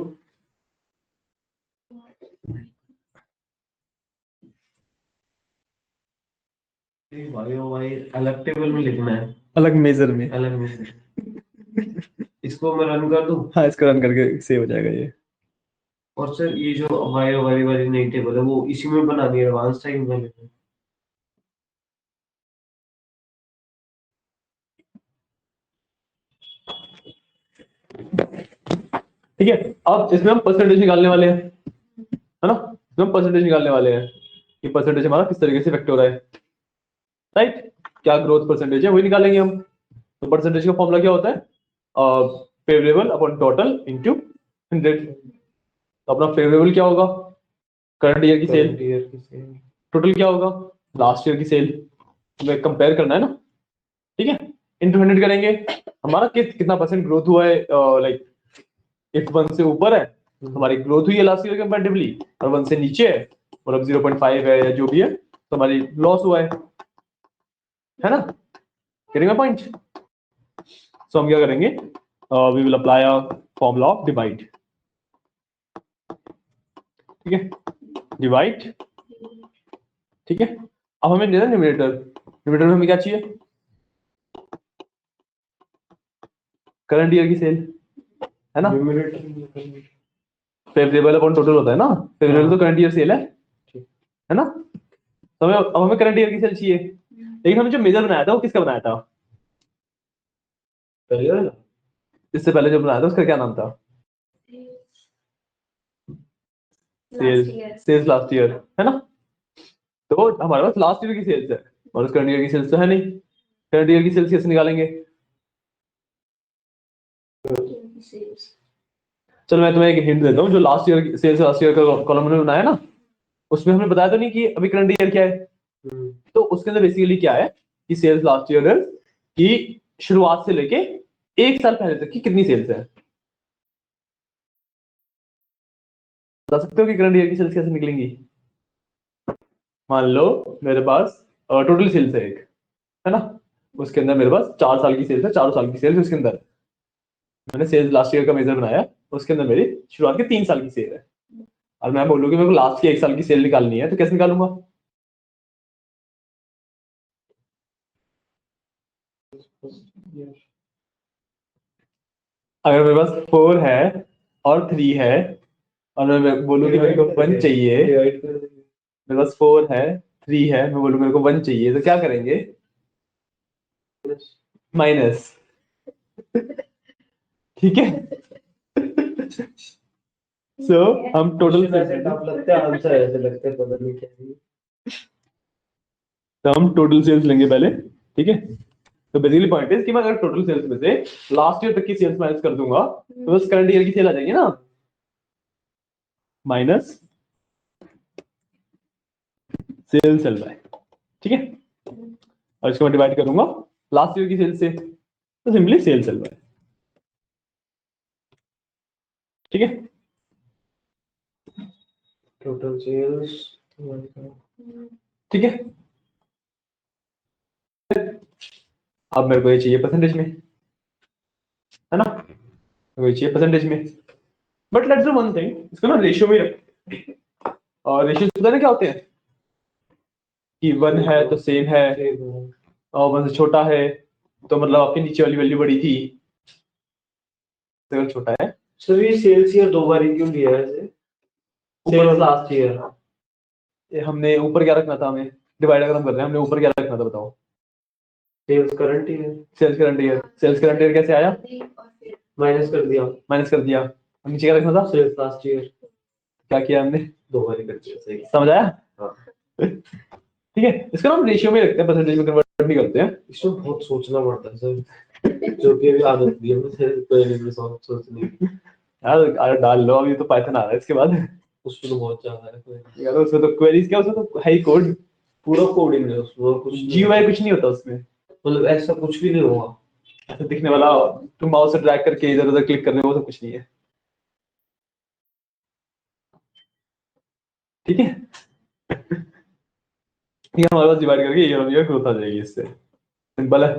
भाई ओ भाई अलग टेबल में लिखना है, अलग मेजर में, अलग में। इसको मैं रन कर दूं? हाँ इसको रन करके सेव हो जाएगा ये। और सर ये जो वाई वाई वाली नई टेबल है वो इसी में बनानी है एडवांस टाइम में? ठीक है, अब इसमें हम परसेंटेज निकालने वाले हैं, है ना, इसमें हम परसेंटेज निकालने वाले हैं कि परसेंटेज हमारा किस तरीके से इफेक्ट हो रहा है, राइट। क्या ग्रोथ परसेंटेज है वही निकालेंगे हम। तो परसेंटेज का फॉर्मूला क्या होता है, फेवरेबल अपॉन टोटल इंटू 100। तो अपना फेवरेबल क्या होगा, करंट ईयर की सेल, टोटल क्या होगा, लास्ट ईयर की सेल, हमें कंपेयर करना है ना, ठीक है। इंटू 100 करेंगे, हमारा कितना परसेंट ग्रोथ हुआ है, लाइक इफ 1 से ऊपर है हमारी ग्रोथ हुई है लास्ट ईयर कंपैरेटिवली, और 1 से नीचे है मतलब 0.5 है या जो भी है तो हमारी लॉस हुआ है ना, गेटिंग माय पॉइंट। सो हम क्या करेंगे, we will apply a formula of divide, ठीक है, डिवाइड, ठीक है। अब हमें देना न्यूमरेटर, न्यूमरेटर में हमें क्या चाहिए, करंट ईयर की सेल, है ना, फेवरेबल अपॉन टोटल होता है ना, फेवरेबल तो करंट ईयर सेल है ना। तो हमें अब हमें करंट ईयर की सेल चाहिए, लेकिन हमने जो मेजर बनाया था वो किसका बनाया था, इससे पहले जो बनाया था उसका क्या नाम था, सेल्स, सेल्स लास्ट ईयर, है ना। तो हमारे पास लास्ट ईयर की सेल्स है और उस करंट ईयर की सेल्स तो है नहीं, करंट ईयर की सेल्स कैसे निकालेंगे, चलो मैं तुम्हें एक हिंट देता हूँ, जो last year sales last year का कॉलम हमने बनाया ना उसमें हमने बताया तो नहीं कि अभी करंट ईयर क्या है, तो उसके अंदर बेसिकली क्या है कि सेल्स लास्ट ईयर की शुरुआत से लेके 1 साल पहले तक की कितनी सेल्स है, बता सकते हो कि करंट ईयर की सेल्स कैसे निकलेंगी। मान लो मेरे पास टोटल सेल्स है एक, है ना, उसके अंदर मेरे पास 4 साल की सेल्स है, 4 साल की सेल्स उसके अंदर मैंने सेल्स लास्ट ईयर का मेजर बनाया, उसके अंदर मेरी शुरुआत के 3 साल की सेल है, और मैं बोलूँ कि मेरे को लास्ट की 1 साल की सेल निकालनी है तो कैसे निकालूंगा, अगर मेरे पास 4 है और 3 है और मैं बोलूँ कि मेरे को 1 चाहिए, मेरे पास 4 है 3 है, मैं बोलूँ मेरे को 1 चाहिए तो क्या करेंगे, माइनस, ठीक है। सो हम टोटल आंसर ऐसे लगता है पता नहीं क्या। तो हम टोटल सेल्स लेंगे पहले, ठीक है। तो बेसिकली पॉइंट है कि मैं अगर टोटल सेल्स में से लास्ट ईयर तक की सेल्स माइनस कर दूंगा तो बस करंट ईयर की सेल आ जाएगी ना, माइनस सेल सेल बाय, ठीक है, और इसको मैं डिवाइड करूंगा लास्ट ईयर की सेल से तो सिंपली सेल सेल बाय, ठीक है। टोटल सेल्स, ठीक है, अब मेरे को ये चाहिए परसेंटेज में, है ना, चाहिए परसेंटेज में, but let's do one thing, इसको ना रेशियो में रखते, और रेशियो पता है क्या होते हैं कि 1 है तो सेम है, और 1 से छोटा है तो मतलब आपके नीचे वाली वैल्यू बड़ी थी, अगर छोटा है। सर ये सेल्स ईयर 2 बार ही क्यों लिया है ऐसे? Sales last year. ये हमने ऊपर क्या रखना था, हमें डिवाइड अगर हम कर रहे हैं, हमने ऊपर क्या रखना था बताओ? Sales current year. Sales current year. Sales current year कैसे आया? माइनस कर दिया। माइनस कर दिया। अब नीचे क्या रखना था? Sales last year. क्या किया हमने? 2 बार ही कर दिया। सही समझ आया? हाँ। ठीक है, इसको हम रेशियो में रखते हैं, परसेंटेज में कन्वर्ट नहीं करते हैं। इसमें बहुत सोचना पड़ता है सर, जो कि अभी आदत भी है मुझे पहले भी सोचने की। यार डाल लो, अभी तो पाइथन आ रहा है इसके बाद। उसमें तो बहुत ज्यादा है यार उसमें तो क्वेरीज क्या, उसमें तो हाई कोड, पूरा कोडिंग है उसमें, कुछ जीयूआई कुछ नहीं होता उसमें, मतलब ऐसा कुछ भी नहीं होगा। ऐसे दिखने वाला तुम माउस से ड्रैग करके इधर उधर क्लिक करने, वो सब कुछ नहीं है। ठीक है, ये हमारे पास डिवाइड करके ईयर ऑन ईयर ग्रोथ आ जाएगी, इससे सिंपल है,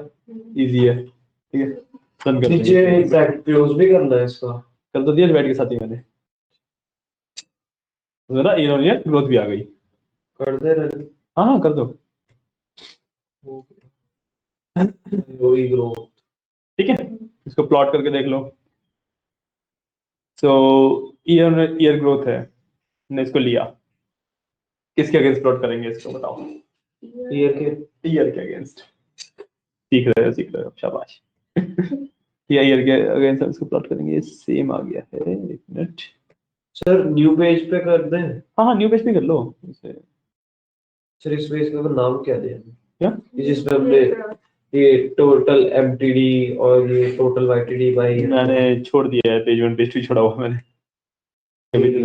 इजी है। ठीक है, रन कर नीचे देंगे, ब्रैकेट क्लोज भी करना है इसका। कर तो दिया डिवाइड के साथ ही मैंने, जरा ईयर ऑन ईयर ग्रोथ भी आ गई। कर दे रहे हाँ हाँ कर दो। वही ग्रोथ। ठीक है, इसको प्लॉट करके देख लो। सो ईयर ईयर ग्रोथ है, हमने इसको लिया, किसके अगेंस्ट प्लॉट करेंगे इसको बताओ? ईयर के अगेंस्ट। सीख रहे हो शाबाश। ईयर के अगेंस्ट हम इसको प्लॉट करेंगे, सेम आ गया है, एक मिनट। सर न्यू पेज पे कर दें? हाँ हाँ न्यू पेज पे कर लो इसे। सर इस पेज का नाम क्या दें? क्या? जिसमें हमने ये टोटल एमटीडी और ये टोटल वाईटीडी बाई, मैंने छोड़ दिया है, पेज 1 पेज 2 छोड़ा हुआ मैंने,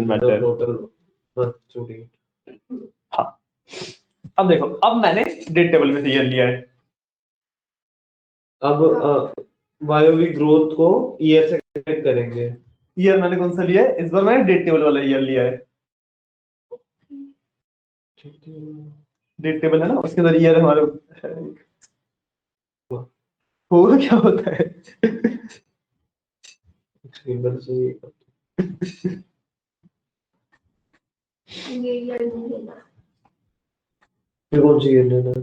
मैटर। टोटल। हाँ, अब देखो, अब मैंने डेट टेबल में से ईयर लिया है। अब वायोवी ग्रोथ को ईयर से कनेक्ट करेंगे। ईयर मैंने कौन सा लिया है इस बार? मैंने डेट टेबल वाला ईयर लिया है। डेट टेबल है ना, उसके अंदर ईयर हमारे होगा, क्या होता है? ये ईयर नहीं लेना, फिर कौन सी ईयर लेना है?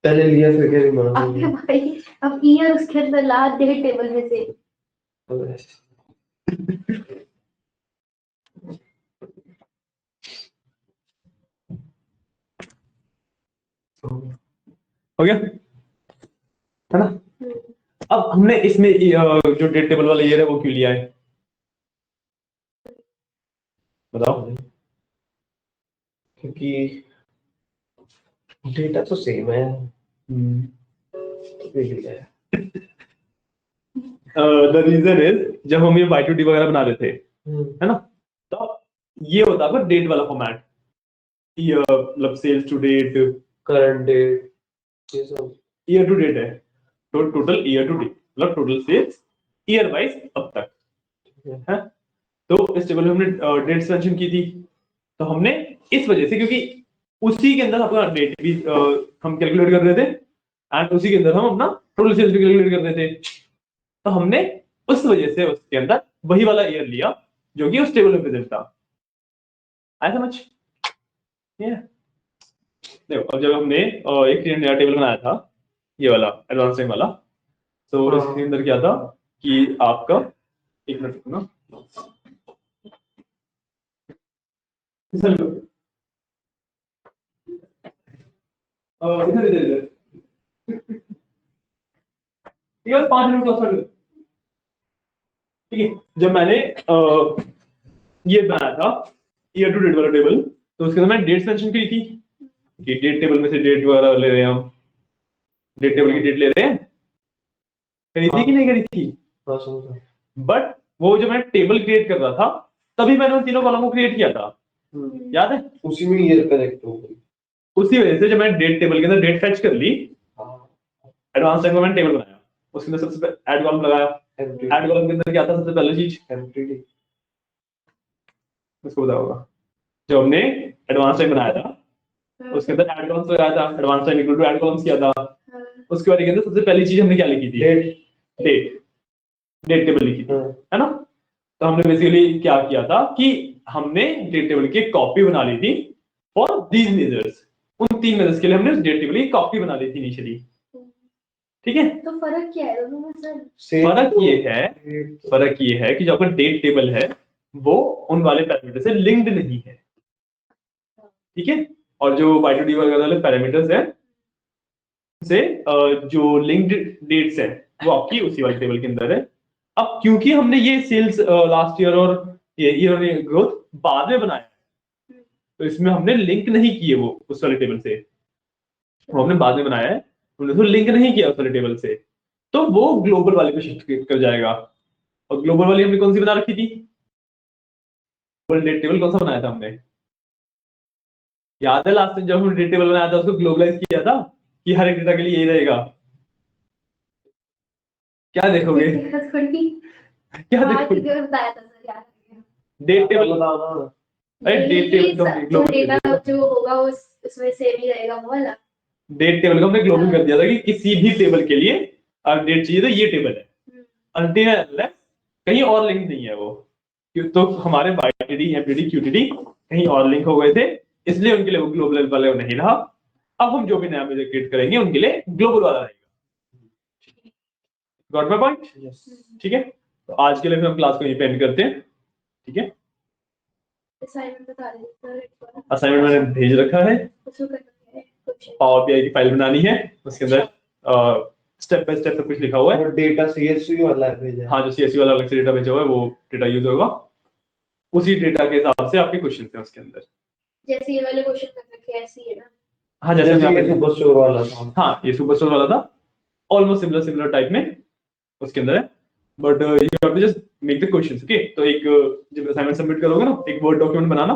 पहले लिया फिर क्या मना? अबे भाई, अब ईयर उसके अंदर ला डेट टेबल में से। हो गया है ना? अब हमने इसमें जो डेट टेबल वाला ईयर है वो क्यों लिया है बताओ? क्योंकि डेटा तो सेम है। द रीजन इज, जब हम ये Y2D वगैरह बना रहे थे, है ना, तो ये होता है डेट वाला फॉर्मेट, मतलब sales to date, current date, ये सब ईयर टू डेट है, तो टोटल ईयर टू डेट मतलब टोटल सेल्स ईयर वाइज अब तक है। तो इस टेबल में हमने डेट्स मेंशन की थी, तो हमने इस वजह से, क्योंकि उसी के अंदर अपना डेट भी हम कैलकुलेट कर रहे थे, एंड उसी के अंदर हम अपना टोटल सेल्स भी कैलकुलेट कर रहे थे, तो हमने उस वजह से उसके अंदर वही वाला ईयर लिया जो कि उस टेबल में प्रेजेंट था। आया समझ? देखो, अब जब हमने एक नया टेबल बनाया था, ये वाला एडवांस टाइम वाला, तो इसके अंदर क्या था कि आपका, एक मिनट रुकना, इधर इधर इधर, ठीक है 5 मिनट का, ठीक है। जब मैंने ये बनाया था ईयर टू डेट वाला टेबल, तो उसके अंदर मैंने डेट्स मेंशन की थी कि डेट टेबल में से डेट वगैरह ले रहे हैं हम, डेट टेबल की डेट ले रहे हैं, करी थी कि नहीं करी थी? बट वो जब मैं टेबल क्रिएट कर रहा था, तभी मैंने उन तीनों कॉलम को क्रिएट किया था, याद है? उसी में ईयर कनेक्ट हो गई। उसी वजह से जब मैंने डेट टेबल के अंदर डेट फेच कर ली, एडवांस टाइम में मैंने टेबल बनाया, उसके अंदर सबसे ऐड कॉलम लगाया, ऐड कॉलम के अंदर क्या था सबसे पहली चीज? एमटीडी। इसको पता होगा, जो हमने एडवांस टाइम बनाया था उसके अंदर एड कॉलम्स लगाया था, advance time equal to add columns किया था। उसके बाद के अंदर सबसे पहली चीज हमने क्या लिखी थी? डेट टेबल लिखी थी, है ना। तो हमने बेसिकली क्या किया था कि हमने डेट टेबल की कॉपी बना ली थी फॉर दीज मेजर्स। उन 3 मेजर्स के लिए हमने डेट टेबल की कॉपी बना ली थी इनिशियली, ठीक है। तो फर्क क्या है दोनों में सर? फर्क ये है कि जो आपका डेट टेबल है वो उन वाले पैरामीटर से लिंक्ड नहीं है, ठीक है। और जो Y2D वगैरह वाले पैरामीटर्स है से जो लिंक्ड डेट्स है वो आपकी उसी वाले टेबल के अंदर है। अब क्योंकि हमने ये सेल्स लास्ट ईयर और ये ईयर ग्रोथ बाद में बनाया है, तो इसमें हमने लिंक नहीं किए वो उस वाले टेबल से, वो हमने बाद में बनाया है, हमने तो लिंक नहीं किया उस वाले टेबल से, तो वो ग्लोबल वाले पे शिफ्ट कर जाएगा। और ग्लोबल वाली हमने कौन सी बना रखी थी? ग्लोबल डेट टेबल कौन सा बनाया था हमने? याद है लास्ट टाइम जब हमने डेट टेबल बनाया था उसको ग्लोबलाइज किया था कि हर एक डेटा के लिए यही रहेगा। क्या देखोगे? क्या देखोगे? बताया था सर, याद है। डेट टेबल अरे डेट टेबल तो हमने ग्लोबल कर दिया। जो होगा उसमें सेम ही रहेगा वो वाला। डेट टेबल को हमने ग्लोबल कर दिया था कि किसी भी टेबल के लिए अगर डेट चाहिए तो ये टेबल है, अनटिल कहीं और लिंक नहीं है वो। तो हमारे YTD MTD QTD कहीं और लिंक हो गए थे, इसलिए उनके लिए वो ग्लोबल वाले नहीं रहा। अब हम जो भी नया मेजर क्रिएट करेंगे उनके लिए ग्लोबल वाला रहेगा। Got my point? ठीक है। तो आज के लिए फिर हम क्लास को यहीं पे एंड करते हैं, ठीक है। असाइनमेंट बता दीजिए सर एक बार। असाइनमेंट मैंने भेज रखा है, उसको करना है कुछ। पावर BI की फाइल बनानी है, उसके अंदर स्टेप बाय स्टेप सब कुछ लिखा हुआ है। और डेटा CSV वाला भेजा है। हाँ, जो CSV वाला अलग से डेटा भेजा हुआ है वो डेटा यूज होगा, उसी डेटा के हिसाब से आपके क्वेश्चन है उसके अंदर। जैसे ये वाले क्वेश्चन कर रखे हैं ऐसे ही है ना? हाँ, जैसे ये सुपर स्टोर वाला था। हाँ, ये सुपर स्टोर वाला था, ऑलमोस्ट सिमिलर टाइप में उसके अंदर है, but you have to just make the questions, okay. तो एक जब असाइनमेंट सबमिट करोगे ना, एक वर्ड डॉक्यूमेंट बनाना,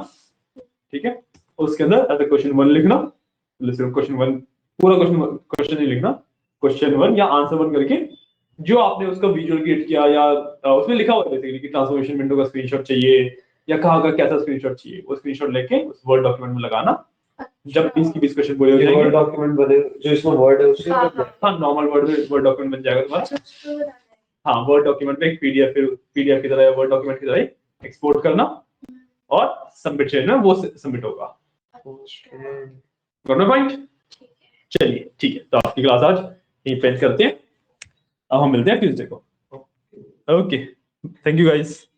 ठीक है। उसके अंदर एज क्वेश्चन 1 लिखना, सिर्फ क्वेश्चन 1, पूरा क्वेश्चन नहीं लिखना, क्वेश्चन 1 या आंसर 1 करके जो आपने उसका विजुअल क्रिएट किया या उसमें लिखा हुआ है बेसिकली कि ट्रांसफॉर्मेशन विंडो का स्क्रीनशॉट चाहिए या कहाँ का कैसा स्क्रीनशॉट चाहिए, वो स्क्रीनशॉट लेके उस वर्ड डॉक्यूमेंट में लगाना। जब 20 की 20 क्वेश्चन पूरे हो ये जाएंगे, वर्ड डॉक्यूमेंट बने जो इसमें वर्ड है उससे हाँ नॉर्मल वर्ड डॉक्यूमेंट बन जाएगा तुम्हारा। हाँ, वर्ड डॉक्यूमेंट में एक पीडीएफ की तरह वर्ड डॉक्यूमेंट की तरह एक्सपोर्ट करना और सबमिट करना, वो सबमिट होगा। Got my point? चलिए ठीक है, तो आपकी क्लास आज यहीं पे एंड करते हैं, अब हम मिलते हैं ट्यूसडे को। Okay, thank you guys.